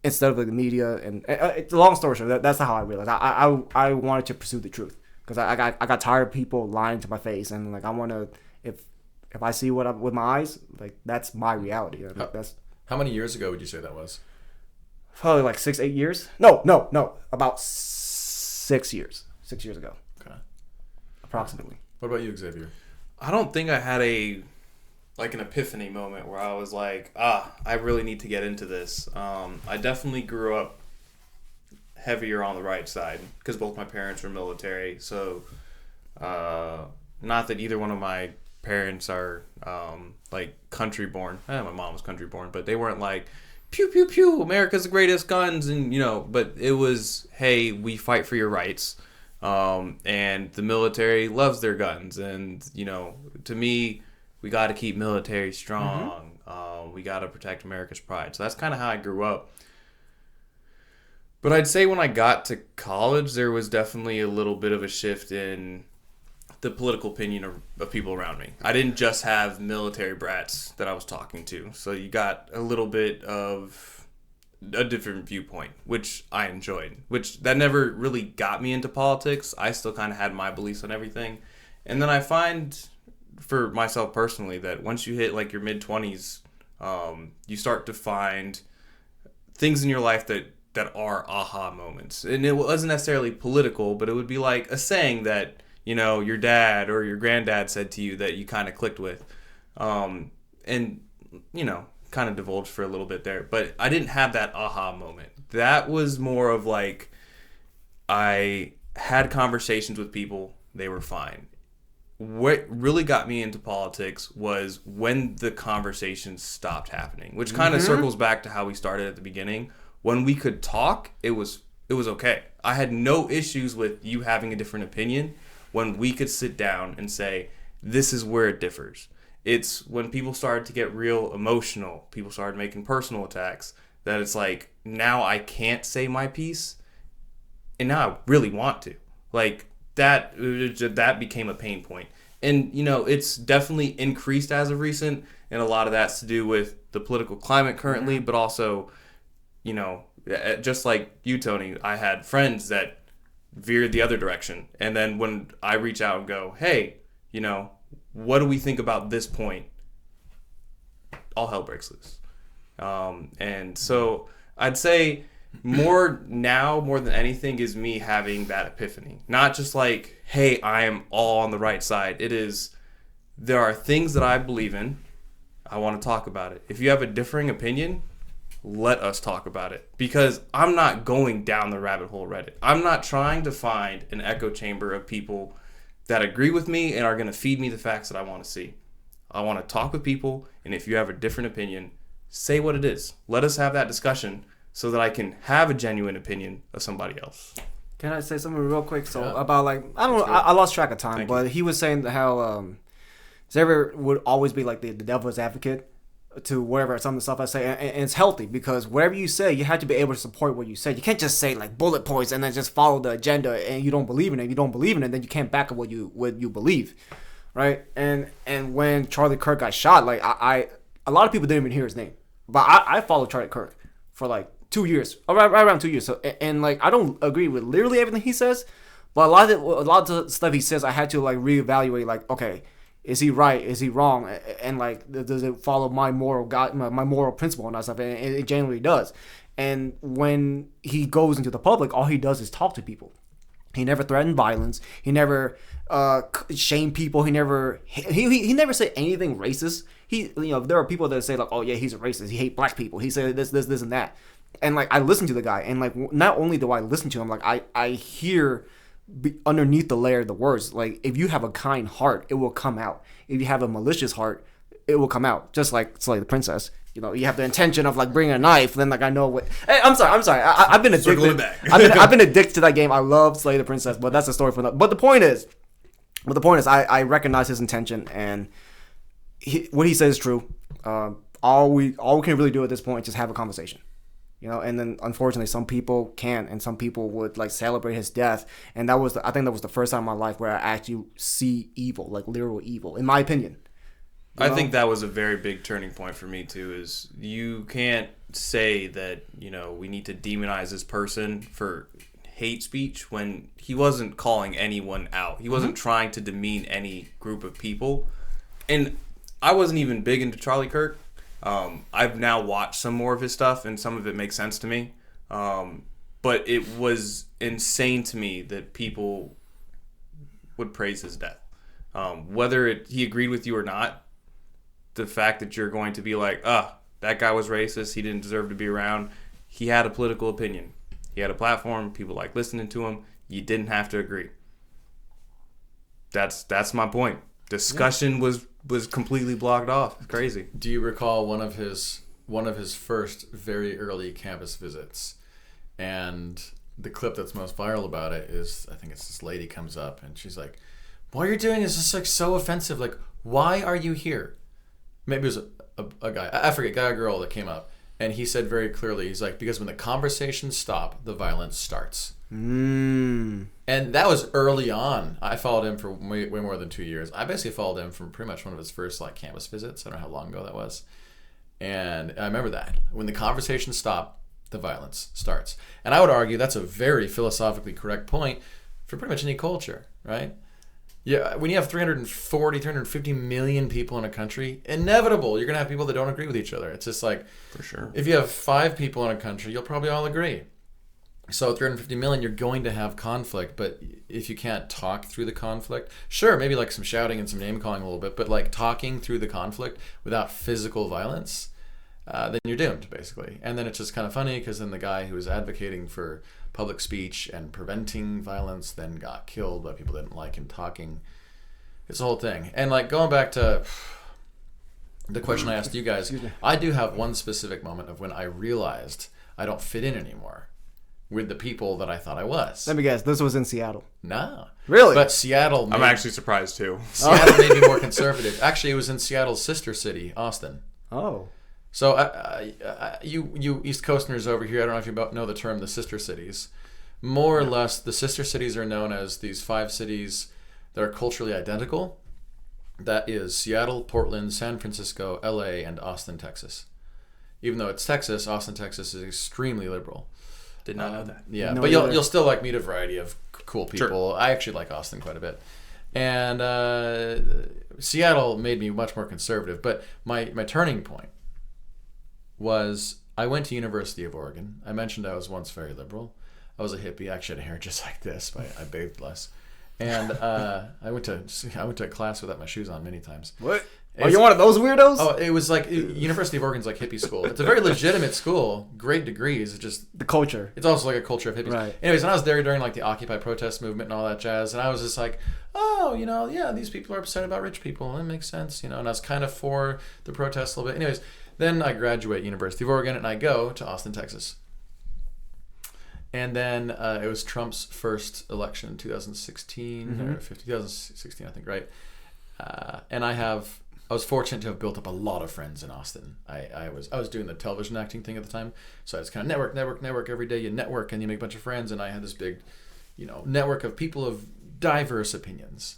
instead of like the media. And it's a long story short. That's how I realized I wanted to pursue the truth, because I got tired of people lying to my face, and like I want to if I see with my eyes, like that's my reality. How many years ago would you say that was? Probably like 6-8 years. No, about 6 years. 6 years ago. Okay. Approximately. What about you, Xavier? I don't think I had an epiphany moment where I was like, I really need to get into this. I definitely grew up heavier on the right side because both my parents were military. So, not that either one of my parents are like country born. My mom was country born, but they weren't like, pew pew pew, America's the greatest guns, and but it was, hey, we fight for your rights, and the military loves their guns, and to me, we got to keep military strong. We got to protect America's pride. So that's kind of how I grew up. But I'd say when I got to college, there was definitely a little bit of a shift in the political opinion of people around me. I didn't just have military brats that I was talking to. So you got a little bit of a different viewpoint, which I enjoyed, which that never really got me into politics. I still kind of had my beliefs on everything. And then I find for myself personally that once you hit like your mid-20s, you start to find things in your life that are aha moments. And it wasn't necessarily political, but it would be like a saying that your dad or your granddad said to you that you kind of clicked with. And, kind of divulged for a little bit there. But I didn't have that aha moment. That was more of like, I had conversations with people, they were fine. What really got me into politics was when the conversations stopped happening, which kind of circles back to how we started at the beginning. When we could talk, it was okay. I had no issues with you having a different opinion. When we could sit down and say, this is where it differs. It's when people started to get real emotional, people started making personal attacks, that it's like, now I can't say my piece, and now I really want to. Like, that became a pain point. And, it's definitely increased as of recent, and a lot of that's to do with the political climate currently, but also, just like you, Tony, I had friends that veered the other direction. And then when I reach out and go, hey, what do we think about this point? All hell breaks loose. And so I'd say more than anything is me having that epiphany. Not just like, hey, I am all on the right side. It is, there are things that I believe in. I want to talk about it. If you have a differing opinion, let us talk about it, because I'm not going down the rabbit hole Reddit. I'm not trying to find an echo chamber of people that agree with me and are going to feed me the facts that I want to see. I want to talk with people, and if you have a different opinion, say what it is. Let us have that discussion so that I can have a genuine opinion of somebody else. Can I say something real quick? So about like, I don't know, I lost track of time, but he was saying how Xavier would always be like the devil's advocate to whatever some of the stuff I say, and it's healthy, because whatever you say, you have to be able to support what you say. You can't just say like bullet points and then just follow the agenda, and you don't believe in it. You don't believe in it, then you can't back up what you believe, right? And when Charlie Kirk got shot, like a lot of people didn't even hear his name, but I followed Charlie Kirk for like 2 years, right around 2 years. So and like I don't agree with literally everything he says, but a lot of the stuff he says, I had to like reevaluate. Like, okay, is he right? Is he wrong? And like, does it follow my moral my moral principle and that stuff? And it genuinely does. And when he goes into the public, all he does is talk to people. He never threatened violence. He never shamed people. He never said anything racist. there are people that say like, oh yeah, he's a racist. He hates black people. He said this, and that. And like I listen to the guy, and like not only do I listen to him, like I hear underneath the layer of the words. Like if you have a kind heart, it will come out. If you have a malicious heart, it will come out. Just like Slay the Princess. You have the intention of like bringing a knife. Then like I know what. Hey, I'm sorry. I've been addicted. I've been addicted to that game. I love Slay the Princess, but that's a story for that. But the point is, I recognize his intention, and what he says is true. All we can really do at this point is just have a conversation. And then unfortunately some people can't, and some people would like celebrate his death, and I think that was the first time in my life where I actually see evil, like literal evil, in my opinion. I think that was a very big turning point for me too. Is you can't say that we need to demonize this person for hate speech when he wasn't calling anyone out. He wasn't trying to demean any group of people, and I wasn't even big into Charlie Kirk. I've now watched some more of his stuff, and some of it makes sense to me. But it was insane to me that people would praise his death. Whether he agreed with you or not, the fact that you're going to be like, that guy was racist, he didn't deserve to be around. He had a political opinion. He had a platform. People like listening to him. You didn't have to agree. That's my point. Discussion was completely blocked off. It's crazy. Do you recall one of his first very early campus visits? And the clip that's most viral about it is, I think it's this lady comes up and she's like, "What you're doing is just like so offensive. Like, why are you here?" Maybe it was a guy, I forget, guy or girl that came up, and he said very clearly, he's like, because when the conversations stop, the violence starts. And that was early on. I followed him for way more than 2 years. I basically followed him from pretty much one of his first like campus visits. I don't know how long ago that was. And I remember that. When the conversations stop, the violence starts. And I would argue that's a very philosophically correct point for pretty much any culture, right? Yeah, when you have 350 million people in a country, inevitable, you're going to have people that don't agree with each other. It's just like, for sure. If you have 5 people in a country, you'll probably all agree. So 350 million, you're going to have conflict, but if you can't talk through the conflict, sure, maybe like some shouting and some name calling a little bit, but like talking through the conflict without physical violence, then you're doomed, basically. And then it's just kind of funny because then the guy who was advocating for public speech and preventing violence then got killed by people that didn't like him talking. It's a whole thing. And like going back to the question I asked you guys, I do have one specific moment of when I realized I don't fit in anymore with the people that I thought I was. Let me guess, this was in Seattle. No. Really? But Seattle... I'm actually surprised too. Seattle made me more conservative. Actually, it was in Seattle's sister city, Austin. Oh. So you East Coasters over here, I don't know if you know the term the sister cities. More or less, the sister cities are known as these 5 cities that are culturally identical. That is Seattle, Portland, San Francisco, LA, and Austin, Texas. Even though it's Texas, Austin, Texas is extremely liberal. Did not know that. Yeah, No, but you'll still like meet a variety of cool people. Sure. I actually like Austin quite a bit. And Seattle made me much more conservative. But my turning point was I went to University of Oregon. I mentioned I was once very liberal. I was a hippie. I actually had hair just like this, but I bathed less. And I went to a class without my shoes on many times. What? You're one of those weirdos? Oh, it was like University of Oregon's like hippie school. It's a very legitimate school, great degrees. It's just the culture. It's also like a culture of hippies. Right. Anyways, and I was there during like the Occupy protest movement and all that jazz, and I was just like, oh, yeah, these people are upset about rich people. That makes sense, And I was kind of for the protests a little bit. Anyways, then I graduate University of Oregon and I go to Austin, Texas. And then it was Trump's first election in 2016 or 2016, I think, right? And I was fortunate to have built up a lot of friends in Austin. I was doing the television acting thing at the time, so I was kind of network every day. You network and you make a bunch of friends, and I had this big, network of people of diverse opinions.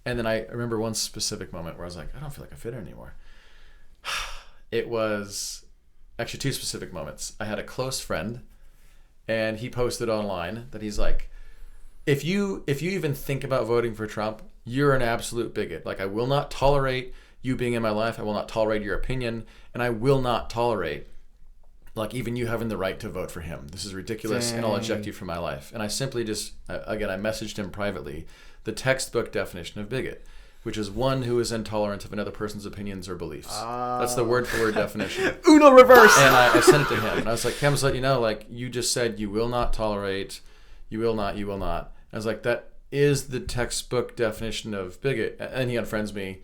And then I remember one specific moment where I was like, I don't feel like I fit in anymore. It was actually 2 specific moments. I had a close friend, and he posted online that he's like, if you even think about voting for Trump, you're an absolute bigot. Like, I will not tolerate you being in my life. I will not tolerate your opinion. And I will not tolerate, like, even you having the right to vote for him. This is ridiculous, and I'll eject you from my life. And I simply just, again, I messaged him privately, the textbook definition of bigot. which is one who is intolerant of another person's opinions or beliefs. That's the word-for-word definition. Uno reverse. And I sent it to him, and I was like, "Cam, just let you know, like you just said, you will not tolerate, you will not." I was like, that is the textbook definition of bigot, and he unfriends me,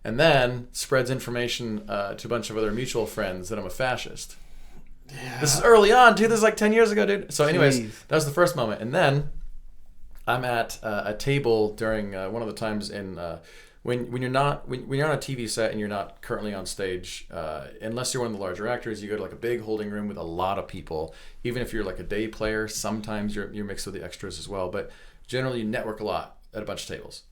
and then spreads information to a bunch of other mutual friends that I'm a fascist. Yeah. This is early on, dude. This is like 10 years ago, dude. So, anyways, that was the first moment, and then I'm at a table during one of the times in when you're on a TV set and you're not currently on stage, unless you're one of the larger actors, you go to like a big holding room with a lot of people. Even if you're like a day player, sometimes you're mixed with the extras as well. But generally, you network a lot at a bunch of tables.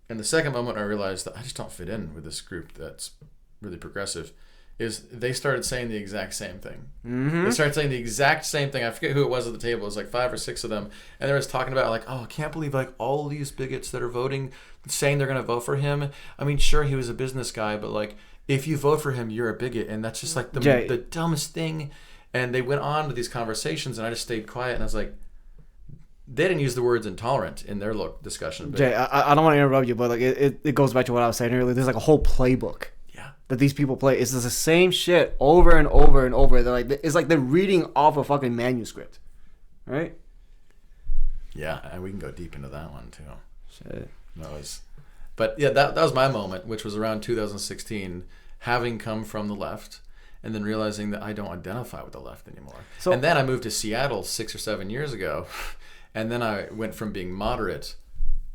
And the second moment I realized that I just don't fit in with this group that's really progressive is they started saying the exact same thing. Mm-hmm. They started saying the exact same thing. I forget who it was at the table. It was like 5 or 6 of them. And they were talking about like, oh, I can't believe like all these bigots that are voting, saying they're going to vote for him. I mean, sure, he was a business guy, but like if you vote for him, you're a bigot. And that's just like the dumbest thing. And they went on to these conversations and I just stayed quiet. And I was like, they didn't use the words intolerant in their discussion. But Jay, I don't want to interrupt you, but like it goes back to what I was saying earlier. There's like a whole playbook that these people play. It's just the same shit over and over and over. They're like, it's like they're reading off a fucking manuscript, right? Yeah, and we can go deep into that one too. Shit. But yeah, that was my moment, which was around 2016, having come from the left, and then realizing that I don't identify with the left anymore. And then I moved to Seattle 6 or 7 years ago, and then I went from being moderate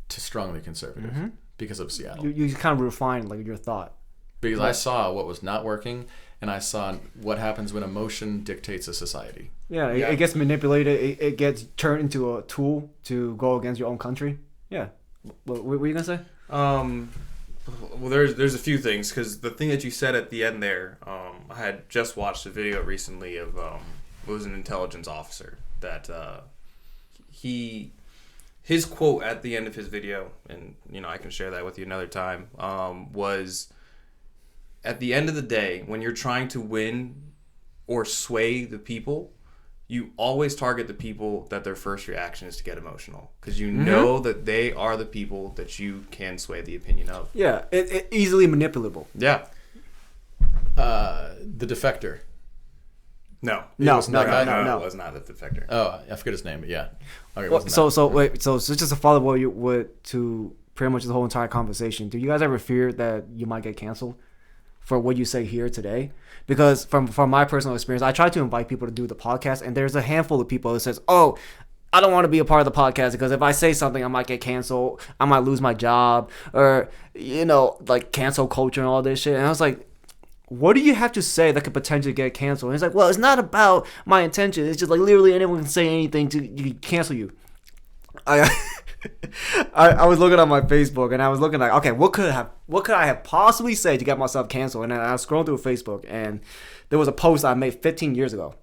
to strongly conservative because of Seattle. You kind of refined like your thought. Because I saw what was not working, and I saw what happens when emotion dictates a society. Yeah, it gets manipulated. It gets turned into a tool to go against your own country. Yeah. What were you going to say? Well, there's a few things, because the thing that you said at the end there, I had just watched a video recently of, it was an intelligence officer that his quote at the end of his video, and I can share that with you another time, was, at the end of the day, when you're trying to win or sway the people, you always target the people that their first reaction is to get emotional, because you know that they are the people that you can sway the opinion of. Yeah, it easily manipulable. Yeah. The defector. No. No, it was not the defector. Oh, I forget his name, but yeah. Okay, well, so just to follow what to pretty much the whole entire conversation. Do you guys ever fear that you might get canceled for what you say here today? Because from my personal experience, I try to invite people to do the podcast, and there's a handful of people that says, oh, I don't want to be a part of the podcast because if I say something, I might get canceled, I might lose my job, or like cancel culture and all this shit. And I was like, what do you have to say that could potentially get canceled? And it's like, well, it's not about my intention. It's just like literally anyone can say anything to cancel you. I was looking on my Facebook and I was looking like, okay, what could I have possibly said to get myself canceled? And then I was scrolling through Facebook and there was a post I made 15 years ago.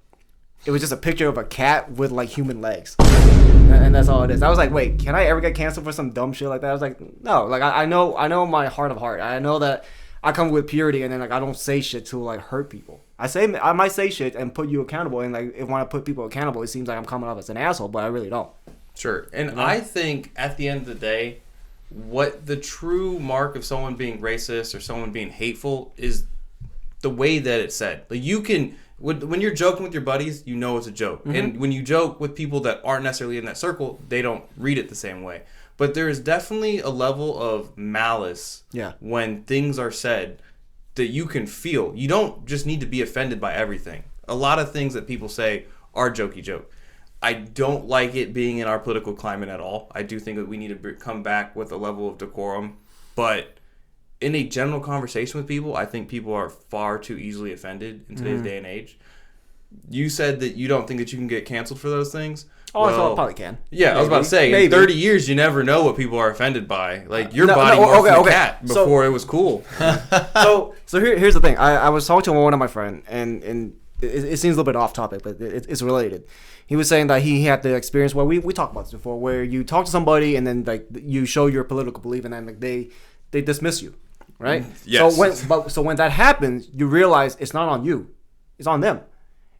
It was just a picture of a cat with like human legs, and that's all it is. I was like, wait, can I ever get canceled for some dumb shit like that? I was like, no, like I know my heart of heart. I know that I come with purity, and then like I don't say shit to like hurt people. I might say shit and put you accountable, and like if when I put people accountable, it seems like I'm coming off as an asshole, but I really don't. Sure. And I think at the end of the day, what the true mark of someone being racist or someone being hateful is the way that it's said. Like you can, when you're joking with your buddies, you know it's a joke. And when you joke with people that aren't necessarily in that circle, they don't read it the same way. But there is definitely a level of malice when things are said that you can feel. You don't just need to be offended by everything. A lot of things that people say are jokey joke. I don't like it being in our political climate at all. I do think that we need to come back with a level of decorum. But in a general conversation with people, I think people are far too easily offended in today's day and age. You said that you don't think that you can get canceled for those things. Oh, well, I probably can. Yeah, maybe. I was about to say, maybe. In 30 years, you never know what people are offended by. Like, your body morphed a cat before it was cool. So here's the thing. I was talking to one of my friends, and it seems a little bit off topic, but it's related. He was saying that he had the experience where we talked about this before, where you talk to somebody and then like you show your political belief, and then like they dismiss you, right? Yes. So when that happens, you realize it's not on you, it's on them.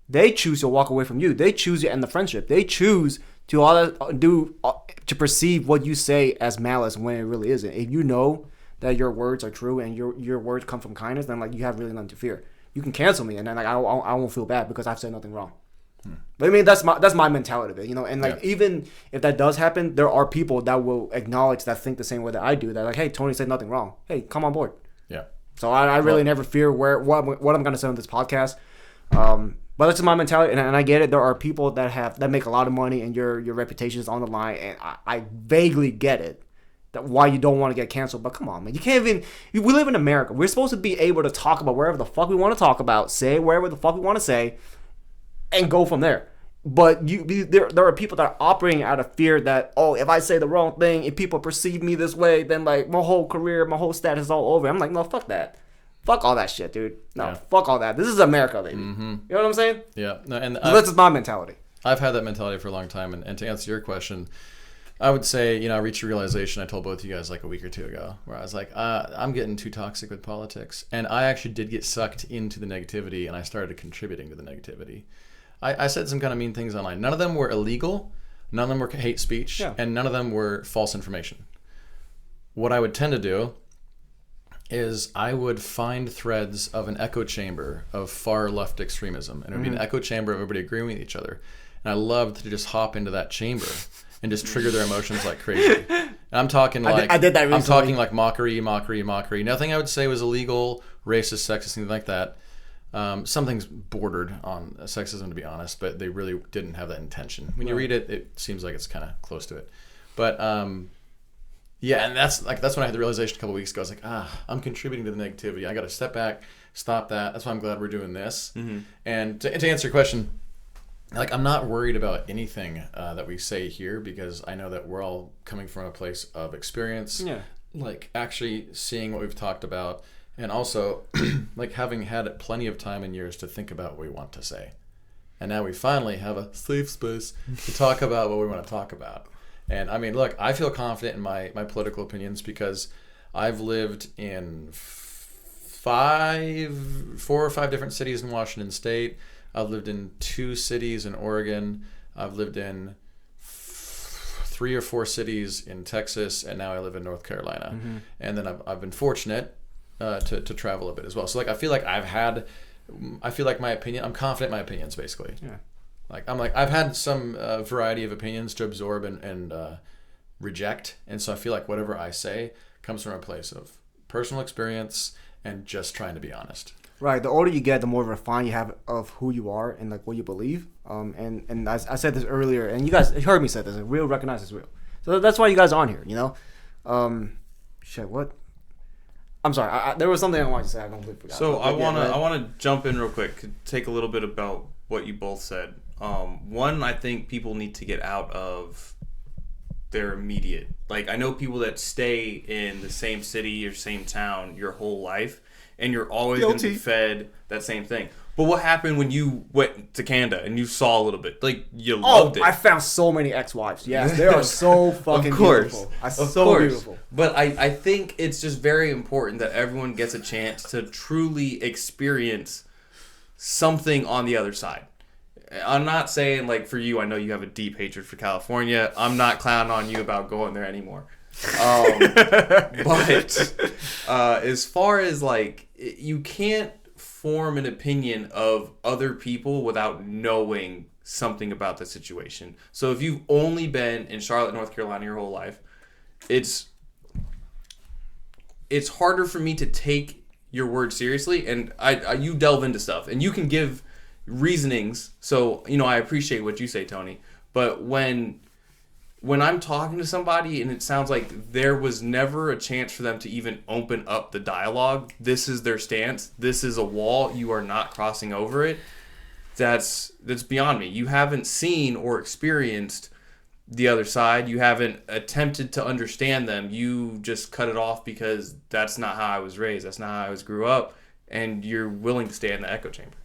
They choose to walk away from you. They choose to end the friendship. They choose to perceive what you say as malice when it really isn't. If you know that your words are true and your words come from kindness, then like you have really nothing to fear. You can cancel me, and then like I won't feel bad because I've said nothing wrong. But I mean, that's my mentality of it, you know. And like even if that does happen, there are people that will acknowledge that think the same way that I do. That like, hey, Tony said nothing wrong. Hey, come on board. Yeah. So I really never fear what I'm gonna say on this podcast. But that's just my mentality, and I get it. There are people that make a lot of money, and your reputation is on the line, and I vaguely get it. That why you don't want to get canceled, but come on, man, you can't even. We live in America. We're supposed to be able to talk about wherever the fuck we want to talk about, say wherever the fuck we want to say, and go from there. But there are people that are operating out of fear that, oh, if I say the wrong thing, if people perceive me this way, then like my whole career, my whole status is all over. I'm like, no, fuck that. Fuck all that shit, dude. No, fuck all that. This is America, baby. Mm-hmm. You know what I'm saying? Yeah. No, and that's just my mentality. I've had that mentality for a long time. And to answer your question, I would say, you know, I reached a realization I told both of you guys like a week or two ago where I was like, I'm getting too toxic with politics. And I actually did get sucked into the negativity, and I started contributing to the negativity. I said some kind of mean things online. None of them were illegal. None of them were hate speech. Yeah. And none of them were false information. What I would tend to do is I would find threads of an echo chamber of far left extremism. And it would be an echo chamber of everybody agreeing with each other. And I loved to just hop into that chamber and just trigger their emotions like crazy. And I'm talking like I did that recently. I'm talking like mockery. Nothing I would say was illegal, racist, sexist, things like that. Some things bordered on sexism, to be honest, but they really didn't have that intention. When you read it, it seems like it's kind of close to it. But yeah, and that's when I had the realization a couple weeks ago. I was like, I'm contributing to the negativity. I got to step back, stop that. That's why I'm glad we're doing this. Mm-hmm. And to answer your question, like, I'm not worried about anything that we say here, because I know that we're all coming from a place of experience, like actually seeing what we've talked about, and also like having had plenty of time and years to think about what we want to say. And now we finally have a safe space to talk about what we want to talk about. And I mean, look, I feel confident in my political opinions because I've lived in 4 or 5 different cities in Washington State. I've lived in 2 cities in Oregon. I've lived in 3 or 4 cities in Texas, and now I live in North Carolina. Mm-hmm. And then I've been fortunate to travel a bit as well. So like I feel like my opinion. I'm confident in my opinions, basically. Yeah. I've had some variety of opinions to absorb and reject, and so I feel like whatever I say comes from a place of personal experience and just trying to be honest. Right. The older you get, the more refined you have of who you are and like what you believe. And I said this earlier, and you guys heard me say this: real recognizes real. So that's why you guys are on here. You know. Shit. What? I'm sorry. There was something I wanted to say. I completely forgot. So I wanna jump in real quick. Take a little bit about what you both said. One, I think people need to get out of their immediate. Like, I know people that stay in the same city or same town your whole life, and you're always going to be fed that same thing. But what happened when you went to Canada and you saw a little bit? Like, you loved it. I found so many ex-wives. Yes, they are so fucking beautiful. Beautiful. But I think it's just very important that everyone gets a chance to truly experience something on the other side. I'm not saying, like, for you, I know you have a deep hatred for California. I'm not clowning on you about going there anymore. But as far as, like, you can't form an opinion of other people without knowing something about the situation. So if you've only been in Charlotte, North Carolina your whole life, it's harder for me to take your word seriously. And you delve into stuff, and you can give reasonings, so you know I appreciate what you say, Tony, but when I'm talking to somebody and it sounds like there was never a chance for them to even open up the dialogue, this is their stance, this is a wall, you are not crossing over it, that's beyond me. You haven't seen or experienced the other side, you haven't attempted to understand them, you just cut it off because that's not how I was raised, that's not how I grew up, and you're willing to stay in the echo chamber.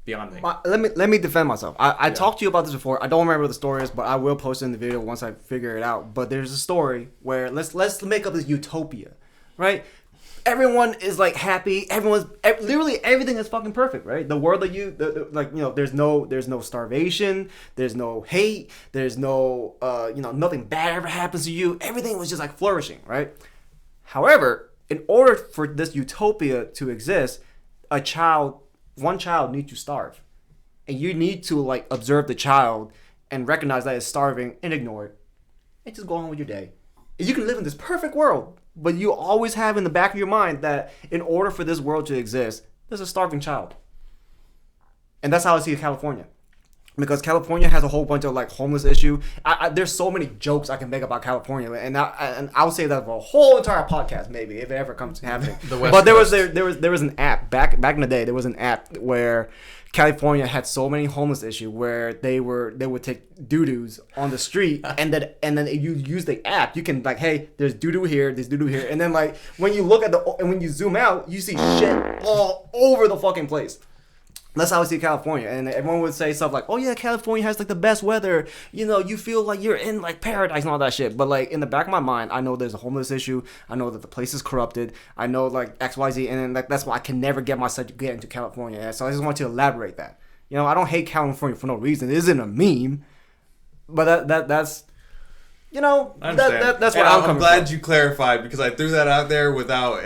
Beyond me. Let me defend myself. I talked to you about this before. I don't remember what the story is, but I will post it in the video once I figure it out. But there's a story where let's make up this utopia, right? Everyone is like happy. Literally everything is fucking perfect, right? The world that like, you know, there's no starvation, there's no hate, there's no nothing bad ever happens to you. Everything was just like flourishing, right? However, in order for this utopia to exist, one child needs to starve. And you need to like observe the child and recognize that it's starving and ignore it. And just go on with your day. And you can live in this perfect world, but you always have in the back of your mind that in order for this world to exist, there's a starving child. And that's how I see California. Because California has a whole bunch of like homeless issue. There's so many jokes I can make about California, and I'll say that for a whole entire podcast, maybe if it ever comes to happening. But there was an app back in the day. There was an app where California had so many homeless issue where they would take doo-doos on the street, and then you use the app. You can like, hey, there's doo-doo here, there's doo-doo here, and then like when you look at and when you zoom out, you see shit all over the fucking place. That's how I see California, and everyone would say stuff like, "Oh yeah, California has like the best weather. You know, you feel like you're in like paradise and all that shit." But like in the back of my mind, I know there's a homeless issue. I know that the place is corrupted. I know like XYZ, and then like that's why I can never get myself to get into California. And so I just want to elaborate that. You know, I don't hate California for no reason. It isn't a meme, but that's. You know, that's what I'm glad you clarified, because I threw that out there without,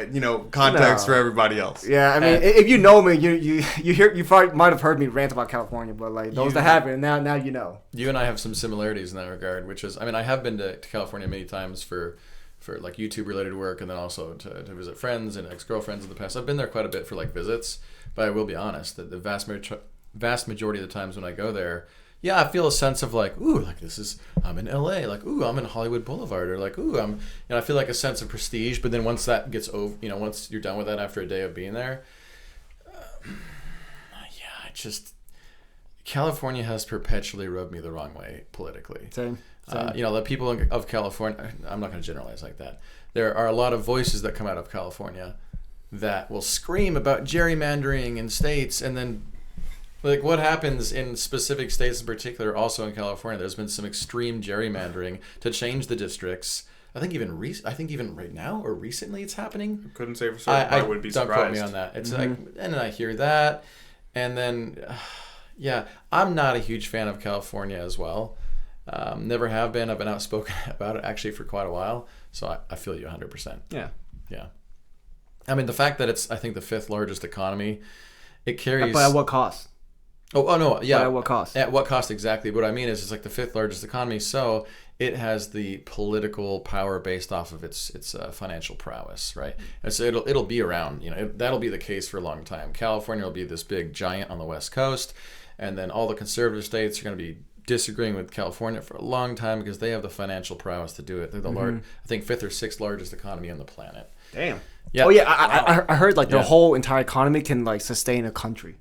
context for everybody else. Yeah, I mean, if you know me, you probably might have heard me rant about California, but like those that haven't, now you know. You and I have some similarities in that regard, which is, I mean, I have been to California many times for like YouTube related work, and then also to visit friends and ex-girlfriends in the past. I've been there quite a bit for like visits, but I will be honest that the vast majority of the times when I go there, yeah, I feel a sense of like, ooh, like I'm in LA, like, ooh, I'm in Hollywood Boulevard, or like, ooh, I feel like a sense of prestige. But then once that gets over, once you're done with that after a day of being there, California has perpetually rubbed me the wrong way politically. Same. The people of California, I'm not going to generalize like that. There are a lot of voices that come out of California that will scream about gerrymandering in states, and then like what happens in specific states in particular, also in California, there's been some extreme gerrymandering to change the districts. I think even right now or recently it's happening. Couldn't say for certain. I would be surprised. Don't quote me on that. It's like, and then I hear that, and then, I'm not a huge fan of California as well. Never have been. I've been outspoken about it actually for quite a while. So I feel you 100%. Yeah. Yeah. I mean, the fact that it's, I think, the 5th largest economy, it carries. But at what cost? Oh no, yeah. But at what cost? At what cost exactly? What I mean is, it's like the 5th largest economy, so it has the political power based off of its financial prowess, right? And so it'll be around. That'll be the case for a long time. California will be this big giant on the West Coast, and then all the conservative states are going to be disagreeing with California for a long time because they have the financial prowess to do it. They're the I think 5th or 6th largest economy on the planet. Damn. Yeah. Oh yeah, I heard like the whole entire economy can like sustain a country.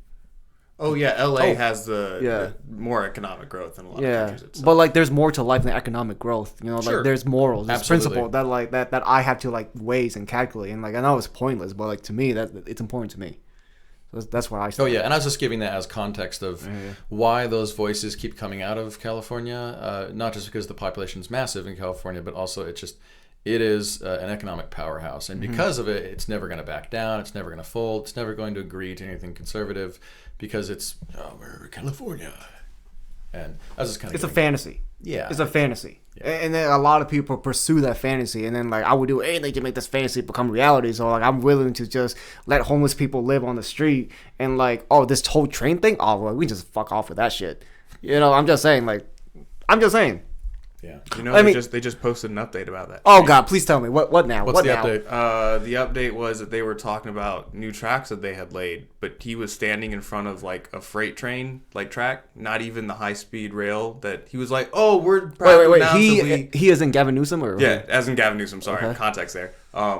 Oh yeah, LA has the more economic growth than a lot of countries itself. But like there's more to life than economic growth. Like there's morals, there's Absolutely. principle that like that I have to like weigh and calculate. And like I know it's pointless, but like to me that it's important to me. So that's why I started. Oh yeah, and I was just giving that as context of why those voices keep coming out of California. Not just because the population is massive in California, but also it is an economic powerhouse, and because of it, it's never going to back down. It's never going to fold. It's never going to agree to anything conservative, because we're California, and I was just kind of. It's a fantasy. Yeah, it's a fantasy, yeah. And then a lot of people pursue that fantasy, and then like I would do anything to make this fantasy become reality. So like I'm willing to just let homeless people live on the street, and like this whole train thing. Oh, well, we just fuck off with that shit. I'm just saying. Yeah. They just posted an update about that. Oh God, please tell me what now? What's what the now? update? The update was that they were talking about new tracks that they had laid, but he was standing in front of like a freight train like track, not even the high speed rail. That he was like, "Oh, we're wait. He is in Gavin Newsom, or as in Gavin Newsom. Sorry, okay. Context there.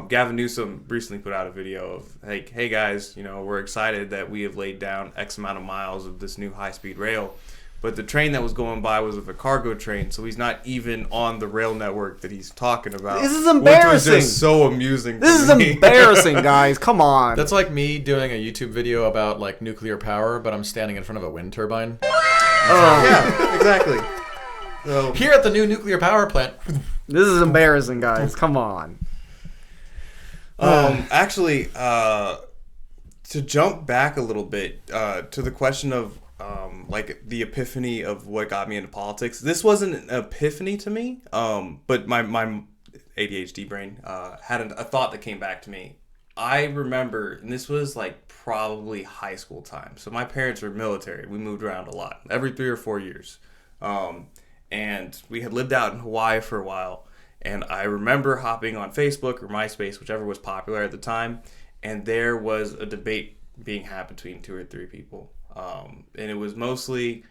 Gavin Newsom recently put out a video of like, "Hey guys, we're excited that we have laid down X amount of miles of this new high speed rail." But the train that was going by was of a cargo train, so he's not even on the rail network that he's talking about. This is embarrassing. Which was just so amusing. This is embarrassing, guys. Come on. That's like me doing a YouTube video about like nuclear power, but I'm standing in front of a wind turbine. Yeah, exactly. So, here at the new nuclear power plant. This is embarrassing, guys. Come on. Actually, to jump back a little bit to the question of like the epiphany of what got me into politics. This wasn't an epiphany to me, but my ADHD brain, had a thought that came back to me. I remember, and this was like probably high school time. So my parents were military. We moved around a lot, every 3 or 4 years. And we had lived out in Hawaii for a while. And I remember hopping on Facebook or MySpace, whichever was popular at the time. And there was a debate being had between 2 or 3 people. And it was mostly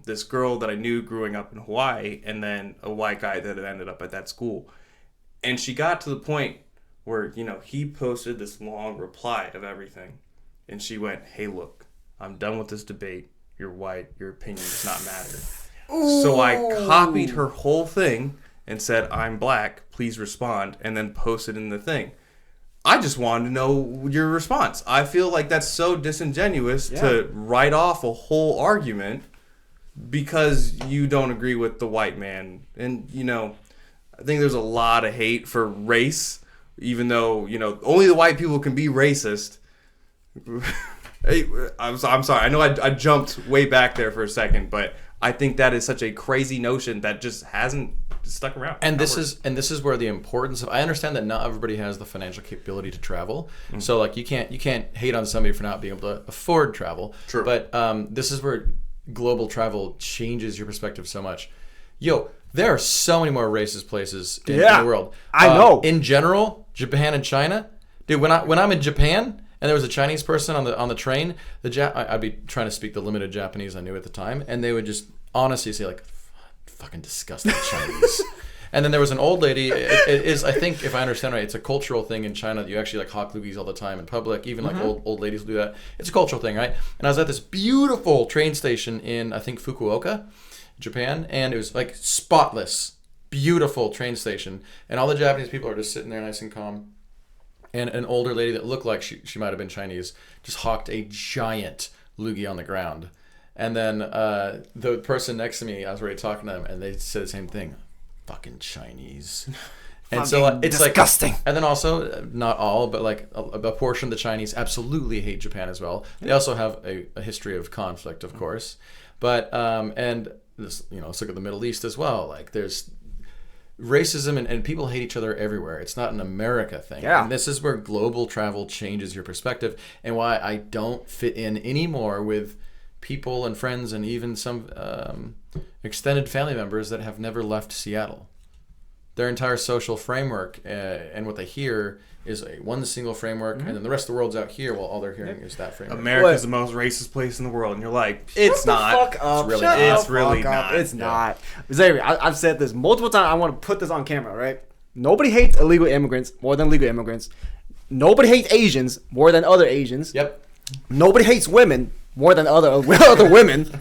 this girl that I knew growing up in Hawaii, and then a white guy that had ended up at that school. And she got to the point where, he posted this long reply of everything. And she went, "Hey, look, I'm done with this debate. You're white. Your opinion does not matter." Ooh. So I copied her whole thing and said, "I'm black. Please respond," and then posted in the thing. I just wanted to know your response. I feel like that's so disingenuous to write off a whole argument because you don't agree with the white man. And, I think there's a lot of hate for race, even though, only the white people can be racist. Hey, I'm sorry. I know I jumped way back there for a second, but I think that is such a crazy notion that just hasn't stuck around. And this is where the importance of, I understand that not everybody has the financial capability to travel. Mm-hmm. So like you can't hate on somebody for not being able to afford travel. True. But this is where global travel changes your perspective so much. Yo, there are so many more racist places in the world. I know. In general, Japan and China. Dude, when I'm in Japan and there was a Chinese person on the train, I'd be trying to speak the limited Japanese I knew at the time, and they would just honestly say like, "Fucking disgusting Chinese." And then there was an old lady. It is, I think, if I understand right, it's a cultural thing in China that you actually like hawk loogies all the time in public. Even like old ladies will do that. It's a cultural thing, right? And I was at this beautiful train station in, I think, Fukuoka, Japan, and it was like spotless, beautiful train station, and all the Japanese people are just sitting there nice and calm. And an older lady that looked like she might have been Chinese just hawked a giant loogie on the ground. And then the person next to me, I was already talking to them, and they said the same thing. Fucking Chinese. And so it's disgusting. And then also, not all, but like a portion of the Chinese absolutely hate Japan as well. They also have a history of conflict, of course. But, and this, let's look at the Middle East as well. Like there's racism and people hate each other everywhere. It's not an America thing. Yeah. And this is where global travel changes your perspective, and why I don't fit in anymore with people and friends and even some extended family members that have never left Seattle. Their entire social framework and what they hear is one single framework, and then the rest of the world's out here while all they're hearing is that framework. America's the most racist place in the world, and you're like, it's not. Fuck up. It's really Shut not. It's really not. It's not. Xavier, I've said this multiple times. I want to put this on camera, right? Nobody hates illegal immigrants more than legal immigrants. Nobody hates Asians more than other Asians. Yep. Nobody hates women more than other women.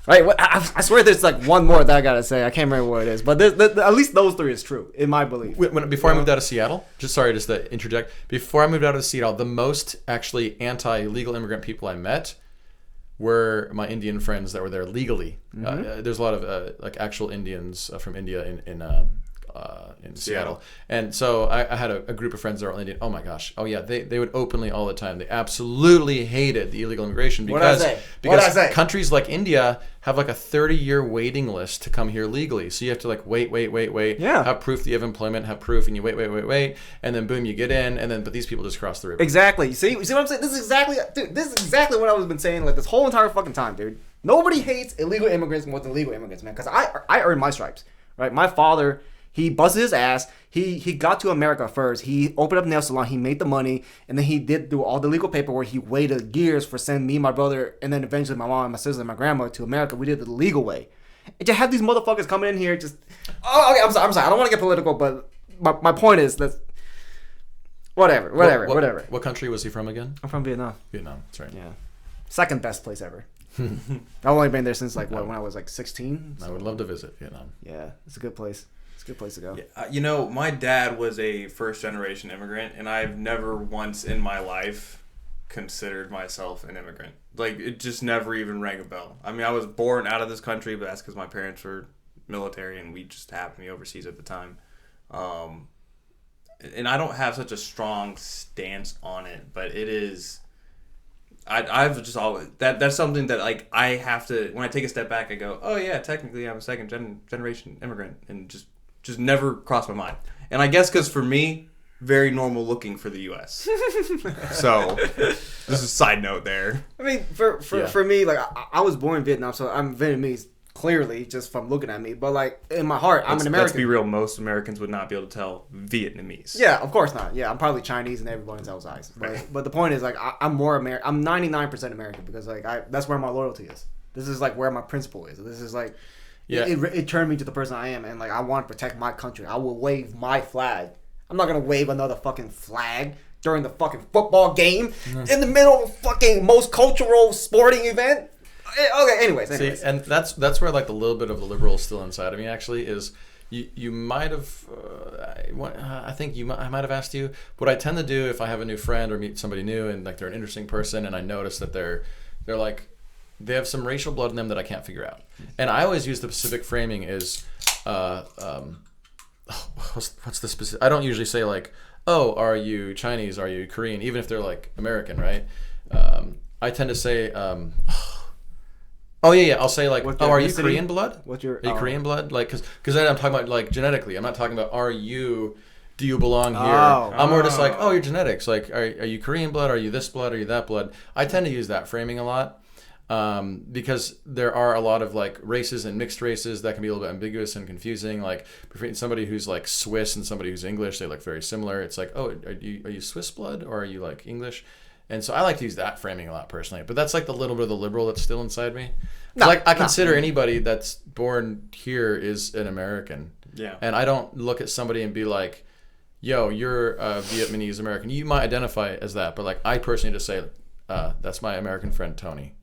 Right? I swear there's like one more that I gotta say. I can't remember what it is, but at least those 3 is true in my belief. Before I moved out of Seattle, just to interject. Before I moved out of Seattle, the most actually anti-illegal immigrant people I met were my Indian friends that were there legally. There's a lot of like actual Indians from India in Seattle. And so I had a group of friends that were Indian. Oh my gosh. Oh yeah. They would openly all the time. They absolutely hated the illegal immigration because countries like India have like a 30-year waiting list to come here legally. So you have to like wait. Yeah. Have proof that you have employment, have proof, and you wait. And then boom, you get in, but these people just cross the river. Exactly. See what I'm saying? This is exactly what I've been saying like this whole entire fucking time, dude. Nobody hates illegal immigrants more than legal immigrants, man. Because I earned my stripes, right? My father, he busted his ass. He got to America first. He opened up a nail salon. He made the money. And then he did do all the legal paperwork. He waited years for sending me, my brother, and then eventually my mom, my sister, and my grandma to America. We did it the legal way. And to have these motherfuckers coming in here just... Oh, okay, I'm sorry. I don't want to get political, but my point is that... Whatever. What country was he from again? I'm from Vietnam. Vietnam, that's right. Yeah. Second best place ever. I've only been there since when I was like 16. So. I would love to visit Vietnam. Yeah, it's a good place. Good place to go. Yeah, my dad was a first-generation immigrant, and I've never once in my life considered myself an immigrant. Like, it just never even rang a bell. I mean, I was born out of this country, but that's because my parents were military, and we just happened to be overseas at the time. And I don't have such a strong stance on it, but it is... I've just always... That's something that, like, I have to... When I take a step back, I go, oh, yeah, technically I'm a second-generation immigrant, and just never crossed my mind. And I guess because for me, very normal looking for the U.S. So, this is a side note there. I mean, for me, like I was born in Vietnam, so I'm Vietnamese. Clearly, just from looking at me, but like in my heart, I'm an American. Let's be real. Most Americans would not be able to tell Vietnamese. Yeah, of course not. Yeah, I'm probably Chinese in everyone else's eyes. But the point is, like, I'm more American. I'm 99% American because like that's where my loyalty is. This is like where my principle is. This is like, it turned me to the person I am, and like I want to protect my country. I will wave my flag. I'm not gonna wave another fucking flag during the fucking football game in the middle of fucking most cultural sporting event. Okay, anyways. See, and that's where like the little bit of the liberal still inside of me actually is. You might have, I think I might have asked you. What I tend to do if I have a new friend or meet somebody new and like they're an interesting person and I notice that they're like they have some racial blood in them that I can't figure out. And I always use the specific framing is, what's the specific? I don't usually say like, oh, are you Chinese? Are you Korean? Even if they're like American, right? I tend to say. Oh yeah. I'll say like, are you Korean blood? Are you Korean blood? Like, because then I'm talking about like genetically. I'm not talking about do you belong here? I'm more just like, oh, your genetics. Like, are you Korean blood? Are you this blood? Are you that blood? I tend to use that framing a lot because there are a lot of like races and mixed races that can be a little bit ambiguous and confusing. Like between somebody who's like Swiss and somebody who's English, they look very similar. It's like, oh, are you Swiss blood or are you like English? And so I like to use that framing a lot personally. But that's like the little bit of the liberal that's still inside me. I consider anybody that's born here is an American. Yeah. And I don't look at somebody and be like, yo, you're a Vietnamese American. You might identify as that. But like I personally just say, that's my American friend Tony.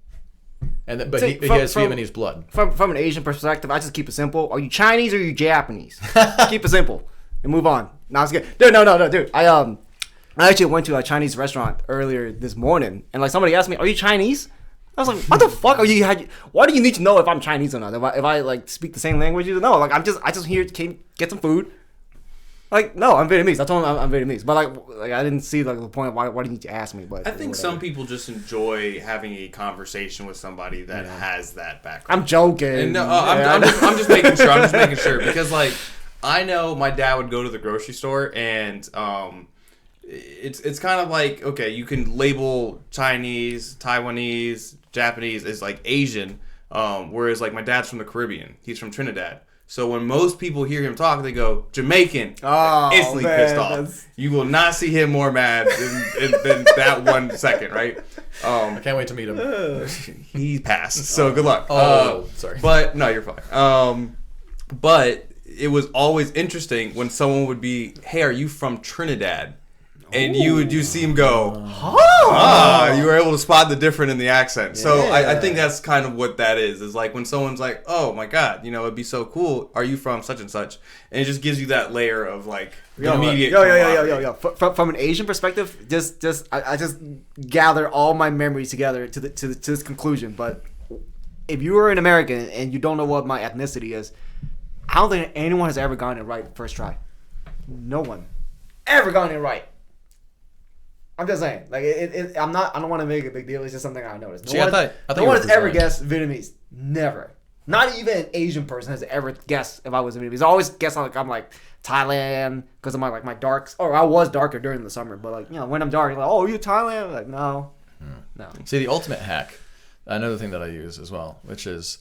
And he has Vietnamese blood. From an Asian perspective, I just keep it simple. Are you Chinese or are you Japanese? Keep it simple and move on. No, it's good. No, dude. I actually went to a Chinese restaurant earlier this morning, and like somebody asked me, "Are you Chinese?" I was like, "What the fuck are you? Why do you need to know if I'm Chinese or not? If I like speak the same language? No, like I just here came get some food. Like no, I'm Vietnamese. I told him I'm Vietnamese, but like I didn't see like the point of why do you need to ask me? But I think some people just enjoy having a conversation with somebody that has that background. I'm joking. And no, I'm just making sure. I'm just making sure because like I know my dad would go to the grocery store and It's kind of like, okay, you can label Chinese, Taiwanese, Japanese as like Asian, whereas like my dad's from the Caribbean. He's from Trinidad. So when most people hear him talk, they go, Jamaican. Instantly pissed off. You will not see him more mad than that 1 second, right? I can't wait to meet him. He passed, so good luck. Sorry. But, no, you're fine. But it was always interesting when someone would be, hey, are you from Trinidad? And you see him go, you were able to spot the difference in the accent. So I think that's kind of what that is like when someone's like, oh my God, it'd be so cool. Are you from such and such? And it just gives you that layer of like immediate. From an Asian perspective, I just gather all my memories together to this conclusion. But if you are an American and you don't know what my ethnicity is, I don't think anyone has ever gotten it right first try. No one ever gotten it right. I'm just saying, like I don't want to make a big deal. It's just something I noticed. No one has ever guessed Vietnamese. Never. Not even an Asian person has ever guessed if I was Vietnamese. I always guess I'm like Thailand because of my darks. Or I was darker during the summer, but like when I'm dark, like are you Thailand? Like no. See, the ultimate hack. Another thing that I use as well, which is.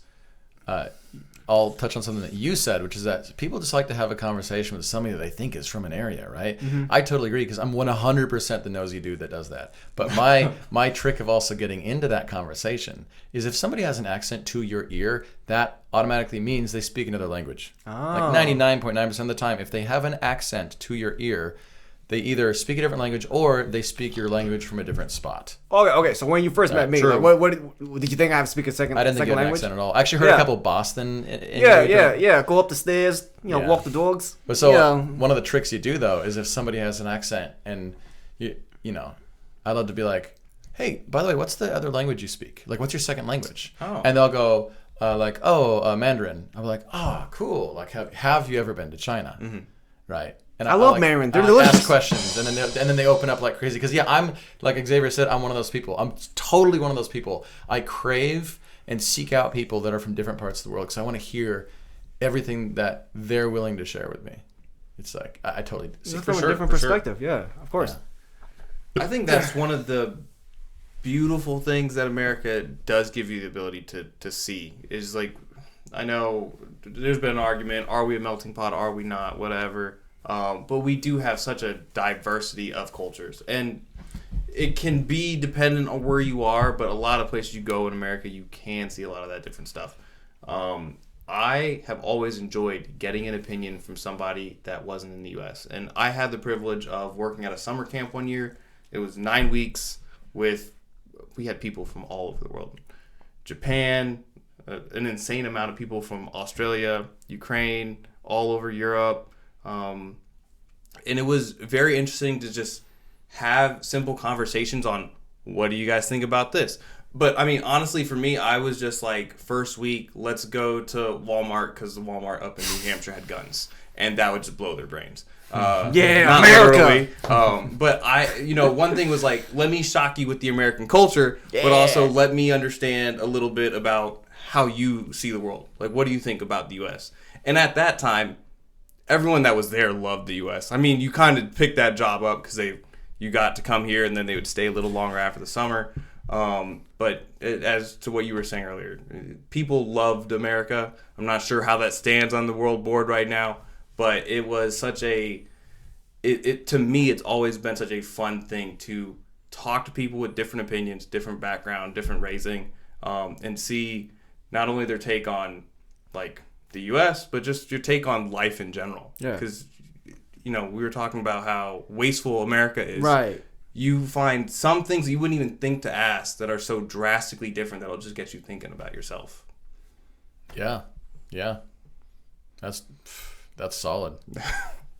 I'll touch on something that you said, which is that people just like to have a conversation with somebody that they think is from an area, right? Mm-hmm. I totally agree because I'm 100% the nosy dude that does that. But my trick of also getting into that conversation is if somebody has an accent to your ear, that automatically means they speak another language. Like 99.9% of the time, if they have an accent to your ear, they either speak a different language or they speak your language from a different spot. Okay. So when you first met me, like, what did you think I have to speak a second language? I didn't think you had an accent at all. I actually heard a couple of Boston. Go up the stairs, walk the dogs. But so one of the tricks you do though is if somebody has an accent and I love to be like, hey, by the way, what's the other language you speak? Like, what's your second language? Oh. And they'll go Mandarin. I'll be like, oh, cool. Like, have you ever been to China? Mm-hmm. Right. And I love Mandarin. They're delicious. Ask questions, and then they open up like crazy. Because I'm like Xavier said, I'm one of those people. I'm totally one of those people. I crave and seek out people that are from different parts of the world because I want to hear everything that they're willing to share with me. it's like I totally see Just for from sure, a different for sure. perspective. Yeah, of course. Yeah. I think that's one of the beautiful things that America does give you the ability to see is like, I know there's been an argument, are we a melting pot, are we not, whatever, but we do have such a diversity of cultures, and it can be dependent on where you are, but a lot of places you go in America you can see a lot of that different stuff. I have always enjoyed getting an opinion from somebody that wasn't in the U.S. And I had the privilege of working at a summer camp one year. It was 9 weeks we had people from all over the world. Japan, an insane amount of people from Australia, Ukraine, all over Europe. And it was very interesting to just have simple conversations on, what do you guys think about this? But I mean, honestly, for me, I was just like, first week, let's go to Walmart because the Walmart up in New Hampshire had guns, and that would just blow their brains. Yeah, not America. literally. But one thing was like, let me shock you with the American culture, but also let me understand a little bit about how you see the world. Like, what do you think about the U.S.? And at that time, everyone that was there loved the U.S. I mean, you kind of picked that job up because you got to come here, and then they would stay a little longer after the summer. But as to what you were saying earlier, people loved America. I'm not sure how that stands on the world board right now, but it was such to me, it's always been such a fun thing to talk to people with different opinions, different background, different raising, and see not only their take on like the U.S., but just your take on life in general. Yeah. Because, we were talking about how wasteful America is. Right. You find some things you wouldn't even think to ask that are so drastically different that'll just get you thinking about yourself. Yeah. That's solid.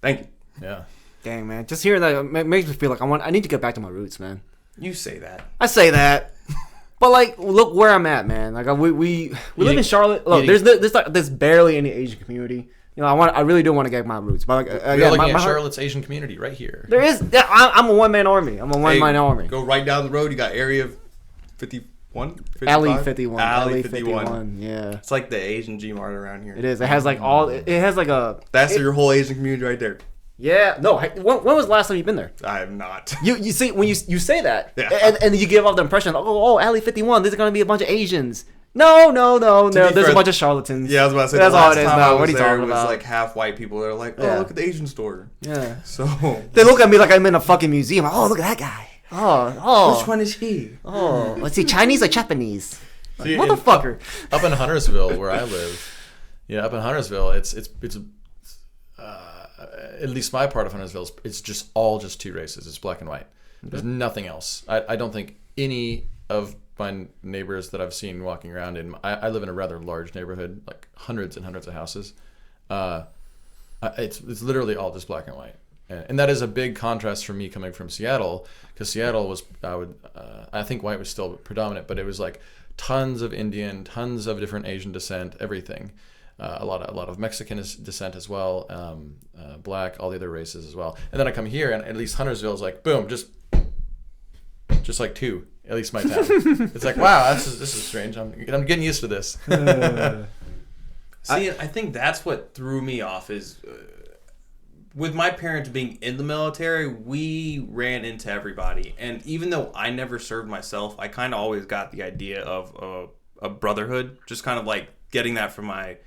Thank you. Yeah. Dang, man. Just hearing that makes me feel like I need to get back to my roots, man. You say that. I say that. But like, look where I'm at, man. Like we live in Charlotte. Look, there's barely any Asian community. I really do want to get my roots. But like, We're looking at Charlotte's Asian community right here. There is. Yeah, I'm a one-man army. I'm a one-man army. Go right down the road. You got Area 51? Alley 51. Alley 51. Yeah. It's like the Asian G-Mart around here. It is. It has like all. It has like a. That's your whole Asian community right there. Yeah. No. When was the last time you've been there? I have not. You see when you say that, yeah. and you give off the impression, Alley 51. There's gonna be a bunch of Asians. No. There's a bunch of charlatans. Yeah, I was about to say. That's all it is. No, What are you talking about? It was like half white people. They're like, look at the Asian store. Yeah. So they look at me like I'm in a fucking museum. Oh, look at that guy. Oh. Which one is he? Oh, let's see, Chinese or Japanese? Like, See, motherfucker. Up in Huntersville, where I live, up in Huntersville, it's at least my part of Huntersville, it's just two races. It's black and white. There's nothing else. I don't think any of my neighbors that I've seen walking around in. I live in a rather large neighborhood, like hundreds and hundreds of houses. It's literally all just black and white. And that is a big contrast for me coming from Seattle, because Seattle was, I think white was still predominant, but it was like tons of Indian, tons of different Asian descent, everything. A lot of Mexican descent as well, black, all the other races as well. And then I come here, and at least Huntersville is like, boom, just like two, at least my town. It's like, wow, this is strange. I'm getting used to this. See, I think that's what threw me off is... with my parents being in the military, we ran into everybody. And even though I never served myself, I kind of always got the idea of a brotherhood. Just kind of like getting that from my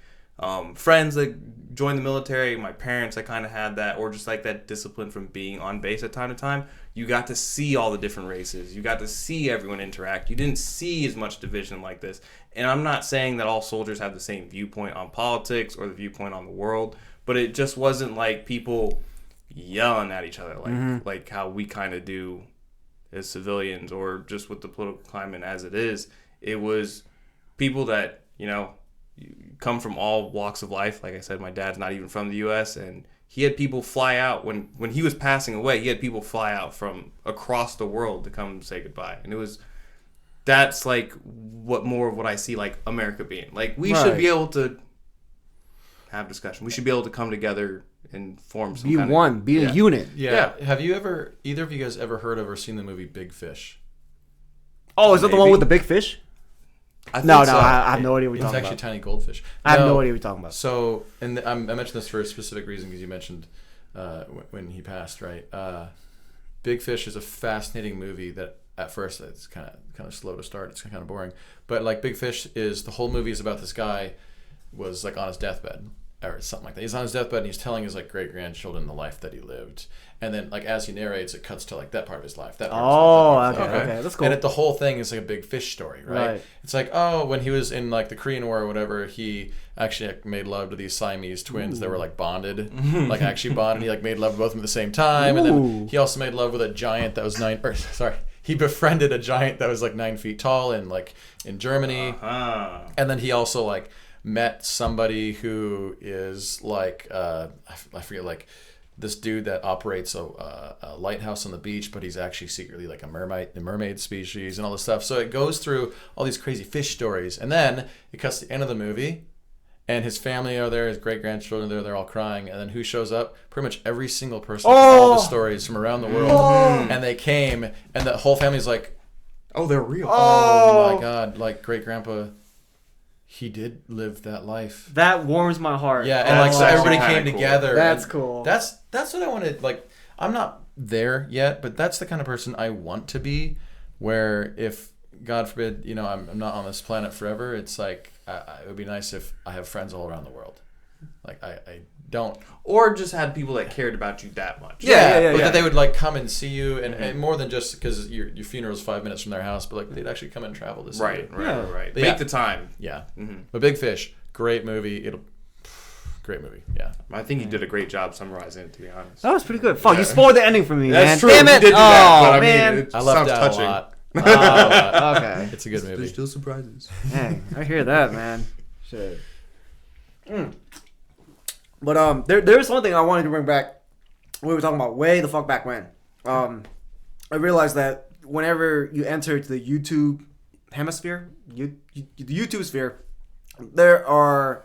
friends that joined the military. My parents, I kind of had that. Or just like that discipline from being on base at time to time. You got to see all the different races. You got to see everyone interact. You didn't see as much division like this. And I'm not saying that all soldiers have the same viewpoint on politics or the viewpoint on the world. But it just wasn't like people yelling at each other like how we kind of do as civilians, or just with the political climate as it is. It was people that, come from all walks of life. Like I said, my dad's not even from the U.S., and he had people fly out when he was passing away. He had people fly out from across the world to come say goodbye. And that's like what I see like America being. Like we should be able to have discussion. We should be able to come together and form some be a unit. Yeah. Have you either of you guys ever heard of or seen the movie Big Fish? Oh, is that the one with the big fish? No, so. I have no idea what you're It's talking actually about. tiny goldfish. I have no idea what you're talking about. So, and I mentioned this for a specific reason, because you mentioned when he passed, right? Big Fish is a fascinating movie that at first it's kind of slow to start. It's kind of boring, but like Big Fish is the whole movie is about this guy was like on his deathbed or something like that. He's on his deathbed and he's telling his like great grandchildren the life that he lived, and then like as he narrates, it cuts to like that part of his life. That part of his life, okay, that's cool. And the whole thing is like a big fish story, right? It's like, oh, when he was in like the Korean War or whatever, he actually like, made love to these Siamese twins that were like bonded, like actually bonded. He like made love to both of them at the same time, and then he also made love with a giant that was he befriended a giant that was like 9 feet tall in Germany, and then he also like met somebody who is like I forget, like this dude that operates a lighthouse on the beach, but he's actually secretly like a mermaid species and all this stuff. So it goes through all these crazy fish stories, and then it cuts to the end of the movie, and his family are there, his great grandchildren are there, they're all crying, and then who shows up? Pretty much every single person from all the stories from around the world, and they came, and the whole family's like, oh, they're real. Oh my God, like great grandpa. He did live that life. That warms my heart. Yeah, and like so everybody came cool. together. That's cool. That's what I wanted. Like, I'm not there yet, but that's the kind of person I want to be. Where if God forbid, you know, I'm not on this planet forever, it's like it would be nice if I have friends all around the world. Like I don't. Or just had people that cared about you that much. Yeah. But that they would like come and see you, and more than just because your funeral is 5 minutes from their house, but like they'd actually come and travel to see you. Right. But Make the time. Yeah. But Big Fish, great movie. Great movie. Yeah. I think you did a great job summarizing it, to be honest. That was pretty good. Fuck, you spoiled the ending for me, That's man. true. Damn You it. did do that, but man. it I left sounds out touching. a lot. Okay. It's a good movie. There's still surprises. Dang, I hear that, man. Shit. But there's one thing I wanted to bring back. We were talking about way the fuck back when. I realized that whenever you enter the YouTube hemisphere, the YouTube sphere, there are,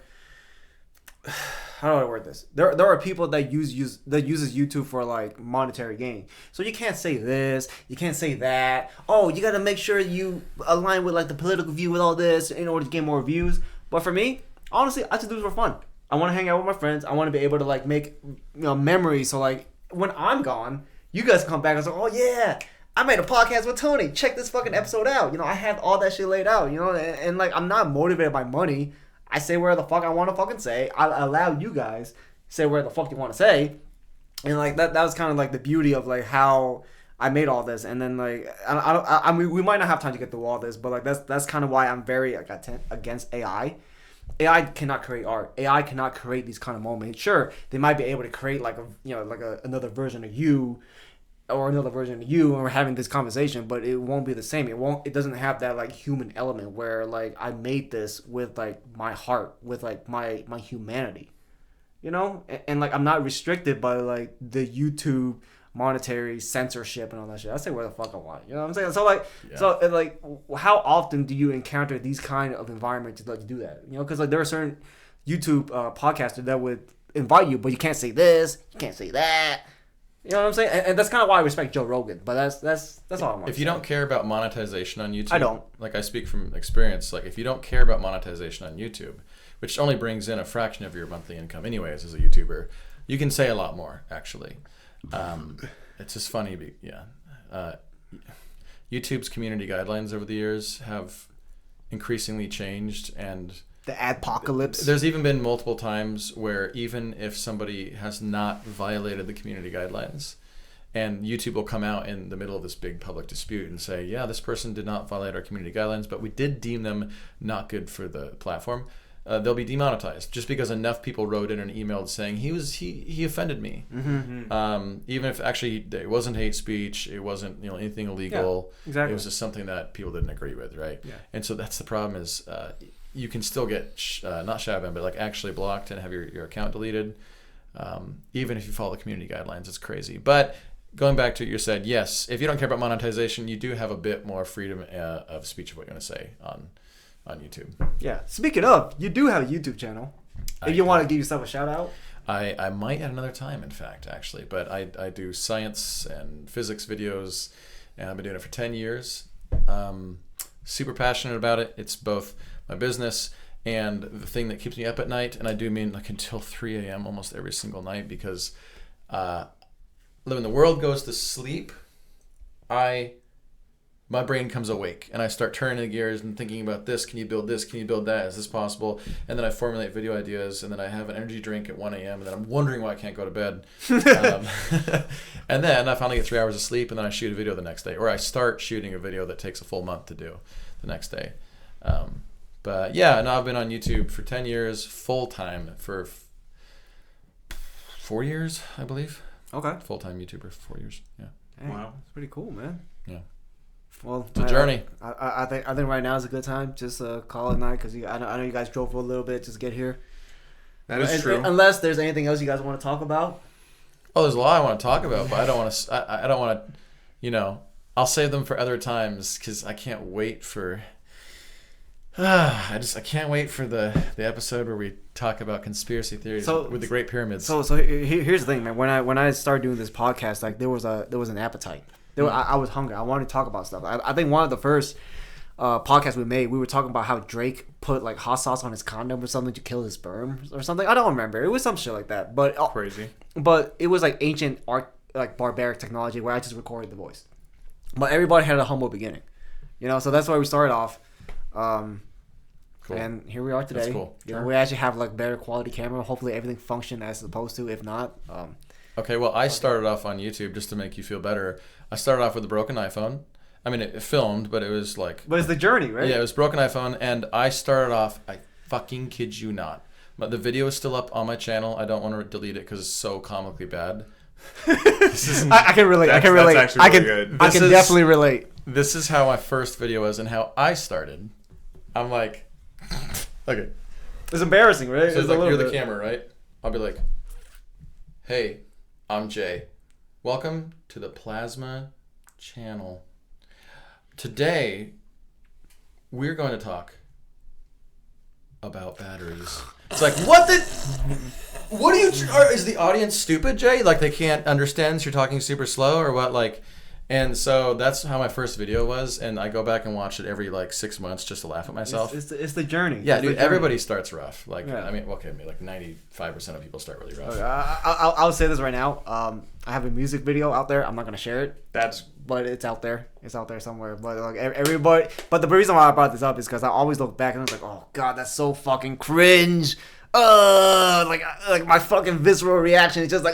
how do I word this? There are people that uses YouTube for like monetary gain. So you can't say this, you can't say that. Oh, you got to make sure you align with like the political view with all this in order to get more views. But for me, honestly, I just do it for fun. I want to hang out with my friends. I want to be able to like make memories. So like when I'm gone, you guys come back and say, "Oh yeah, I made a podcast with Tony. Check this fucking episode out." You know, I have all that shit laid out. You know, and like I'm not motivated by money. I say where the fuck I want to fucking say. I allow you guys say where the fuck you want to say, and like that was kind of like the beauty of like how I made all this. And then like I mean we might not have time to get through all this, but like that's kind of why I'm very like against AI. AI cannot create art. AI cannot create these kind of moments. Sure, they might be able to create like another version of you, or another version of you, and we're having this conversation, but it won't be the same. It doesn't have that like human element where like I made this with like my heart, with like my humanity, you know, and like I'm not restricted by like the YouTube monetary censorship and all that shit. I say where the fuck I want. You know what I'm saying? So like, like, how often do you encounter these kind of environments to like do that? You know, because like there are certain YouTube podcasters that would invite you, but you can't say this, you can't say that. You know what I'm saying? And that's kind of why I respect Joe Rogan. But that's all I want. If you don't care about monetization on YouTube, I don't. Like I speak from experience. Like if you don't care about monetization on YouTube, which only brings in a fraction of your monthly income, anyways, as a YouTuber, you can say a lot more actually. It's just funny, YouTube's community guidelines over the years have increasingly changed, and the adpocalypse. There's even been multiple times where even if somebody has not violated the community guidelines, and YouTube will come out in the middle of this big public dispute and say, yeah, this person did not violate our community guidelines, but we did deem them not good for the platform. They'll be demonetized just because enough people wrote in and emailed saying he offended me. Even if actually it wasn't hate speech, it wasn't anything illegal. Yeah, exactly. It was just something that people didn't agree with, right? Yeah. And so that's the problem is you can still get not shadow banned, but like actually blocked and have your account deleted. Even if you follow the community guidelines, it's crazy. But going back to what you said, yes, if you don't care about monetization, you do have a bit more freedom of speech of what you want to say on YouTube. Yeah. Speaking of, you do have a YouTube channel. If you want to give yourself a shout out. I might at another time, in fact, actually. But I do science and physics videos, and I've been doing it for 10 years. Super passionate about it. It's both my business and the thing that keeps me up at night. And I do mean like until 3 a.m. almost every single night, because when the world goes to sleep, my brain comes awake and I start turning the gears and thinking about this. Can you build this? Can you build that? Is this possible? And then I formulate video ideas, and then I have an energy drink at 1 a.m. and then I'm wondering why I can't go to bed. And then I finally get 3 hours of sleep, and then I shoot a video the next day, or I start shooting a video that takes a full month to do the next day. But yeah, no, I've been on YouTube for 10 years, full time for 4 years, I believe. Okay. Full-time YouTuber for 4 years. Yeah. Hey, Wow. that's pretty cool, man. Yeah. Well, It's a journey. I think right now is a good time. Just call it night, because I know you guys drove for a little bit. Just get here. That is true. Unless there's anything else you guys want to talk about. Oh, there's a lot I want to talk about, but I don't want to. I don't want to. I'll save them for other times, because I can't wait for. I can't wait for the episode where we talk about conspiracy theories with the Great Pyramids. So here's the thing, man. When I started doing this podcast, like there was an appetite. I was hungry. I wanted to talk about stuff. I think one of the first podcasts we made, we were talking about how Drake put like hot sauce on his condom or something to kill his sperm or something. I don't remember. It was some shit like that. But Crazy. But it was like ancient art, like barbaric technology where I just recorded the voice. But everybody had a humble beginning, so that's why we started off. Cool. And here we are today. That's cool. We actually have like better quality camera. Hopefully everything functioned as supposed to. If not, Okay, well, I started off on YouTube just to make you feel better. I started off with a broken iPhone. I mean, it filmed, but it was like... But it's the journey, right? Yeah, it was broken iPhone, and I started off, I fucking kid you not. But the video is still up on my channel. I don't want to delete it because it's so comically bad. I can relate. I can relate. That's actually really good. I can definitely relate. This is how my first video was and how I started. I'm like... Okay. It's embarrassing, right? So it's like, you're the camera, right? I'll be like, hey, I'm Jay. Welcome to the Plasma channel. Today, we're going to talk about batteries. It's like, what are you, is the audience stupid, Jay? Like they can't understand you're talking super slow or what? Like, and so that's how my first video was, and I go back and watch it every like 6 months just to laugh at myself. It's the journey. Yeah, it's dude, the journey. everybody starts rough. Like, Yeah. I mean, okay, maybe like 95% of people start really rough. Okay, I'll say this right now. I have a music video out there. I'm not gonna share it, but it's out there. It's out there somewhere. But like everybody. But the reason why I brought this up is because I always look back and I was like, oh god, that's so fucking cringe. Like my fucking visceral reaction is just like,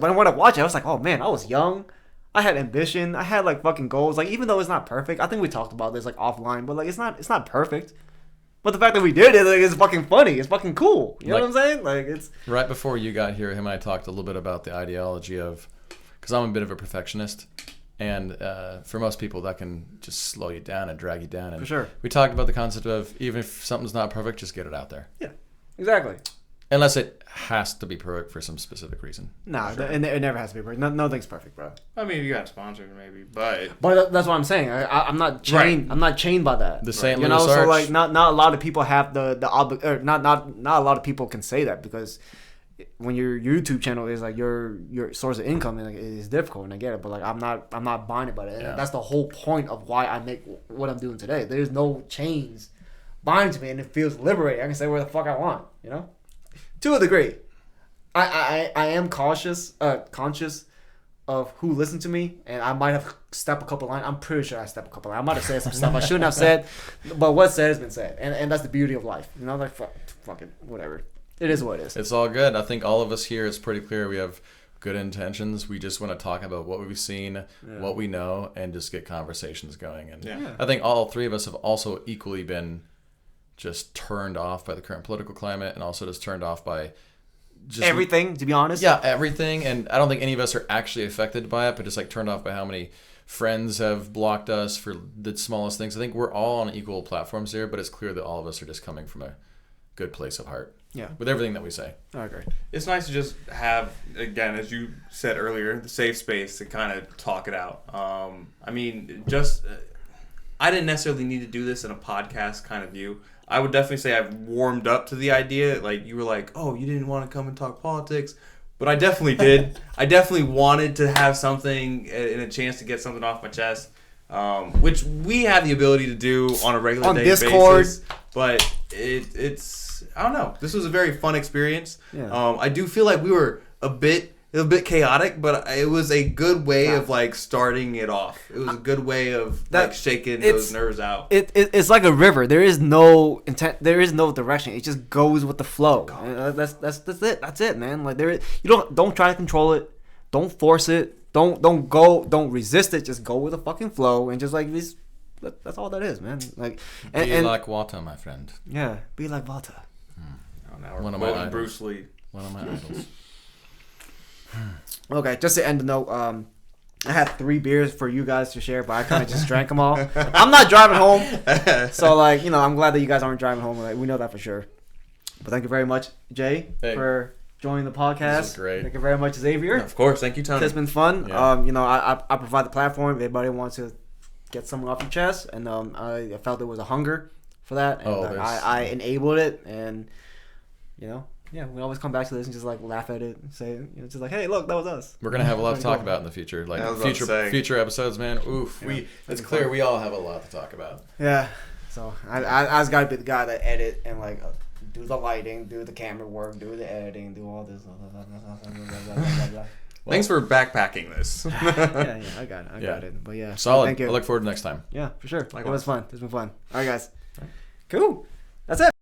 But when I watch it, I was like, oh man, I was young. I had ambition. I had like fucking goals. Like even though it's not perfect, I think we talked about this like offline, but like it's not perfect. But the fact that we did it, like, it's fucking funny. It's fucking cool. You know what I'm saying? Like it's right before you got here. Him and I talked a little bit about the ideology of, because I'm a bit of a perfectionist, and for most people that can just slow you down and drag you down. And for sure. We talked about the concept of even if something's not perfect, just get it out there. Yeah, exactly. Unless it has to be perfect for some specific reason. Nah, it never has to be perfect. Nothing's perfect, bro. I mean, you got sponsored maybe, but that's what I'm saying. I'm not chained. Right. I'm not chained by that. The St. You Louis know, so Arch. like not a lot of people have not a lot of people can say that, because when your YouTube channel is like your source of income, and like, it is difficult, and I get it. But like I'm not buying it by that. Yeah. That's the whole point of why I make what I'm doing today. There's no chains binding to me, and it feels liberating. I can say where the fuck I want. You know. To a degree, I am conscious of who listens to me, and I might have stepped a couple lines. I'm pretty sure I stepped a couple lines. I might have said some stuff I shouldn't have said, but what's said has been said, and that's the beauty of life. You know, like fuck it, whatever. It is what it is. It's all good. I think all of us here, it's pretty clear we have good intentions. We just want to talk about what we've seen, what we know, and just get conversations going. And I think all three of us have also equally been just turned off by the current political climate, and also just turned off by just everything, to be honest. Yeah, everything. And I don't think any of us are actually affected by it, but just like turned off by how many friends have blocked us for the smallest things. I think we're all on equal platforms here, but it's clear that all of us are just coming from a good place of heart. Yeah. With everything that we say. I agree. it's nice to just have, again, as you said earlier, the safe space to kind of talk it out. I mean, just I didn't necessarily need to do this in a podcast kind of view. I would definitely say I've warmed up to the idea. Like, you were like, oh, you didn't want to come and talk politics. But I definitely did. I definitely wanted to have something and a chance to get something off my chest, which we have the ability to do on a regular on day Discord. basis. But it's, I don't know. This was a very fun experience. Yeah. I do feel like we were a bit It was a bit chaotic, but it was a good way of like starting it off. It was a good way of like shaking those nerves out. It's like a river. There is no intent. There is no direction. It just goes with the flow. That's it. That's it, man. Like you don't try to control it. Don't force it. Don't resist it. Just go with the fucking flow and just like this. That's all that is, man. Like be like water, my friend. Yeah, be like water. One of my idols. Bruce Lee. One of my idols. Okay, just to end the note, I had 3 beers for you guys to share, but I kind of just drank them all. I'm not driving home, so like I'm glad that you guys aren't driving home. Like, we know that for sure. But thank you very much, Jay, for joining the podcast. This is great. Thank you very much, Xavier. Of course, thank you, Tony. It's been fun. Yeah. I provide the platform. If anybody wants to get something off your chest, and I felt there was a hunger for that, and I enabled it, and yeah, we always come back to this and just like laugh at it and say, just like, hey, look, that was us. We're gonna have a lot to talk about in the future, like future episodes, man. Oof, it's clear we all have a lot to talk about. Yeah, so I just gotta be the guy that edit and like do the lighting, do the camera work, do the editing, do all this. Thanks for backpacking this. yeah, I got it. But yeah, solid. Thank you. I look forward to next time. Yeah, for sure. Likewise. It was fun. It's been fun. All right, guys. Cool. That's it.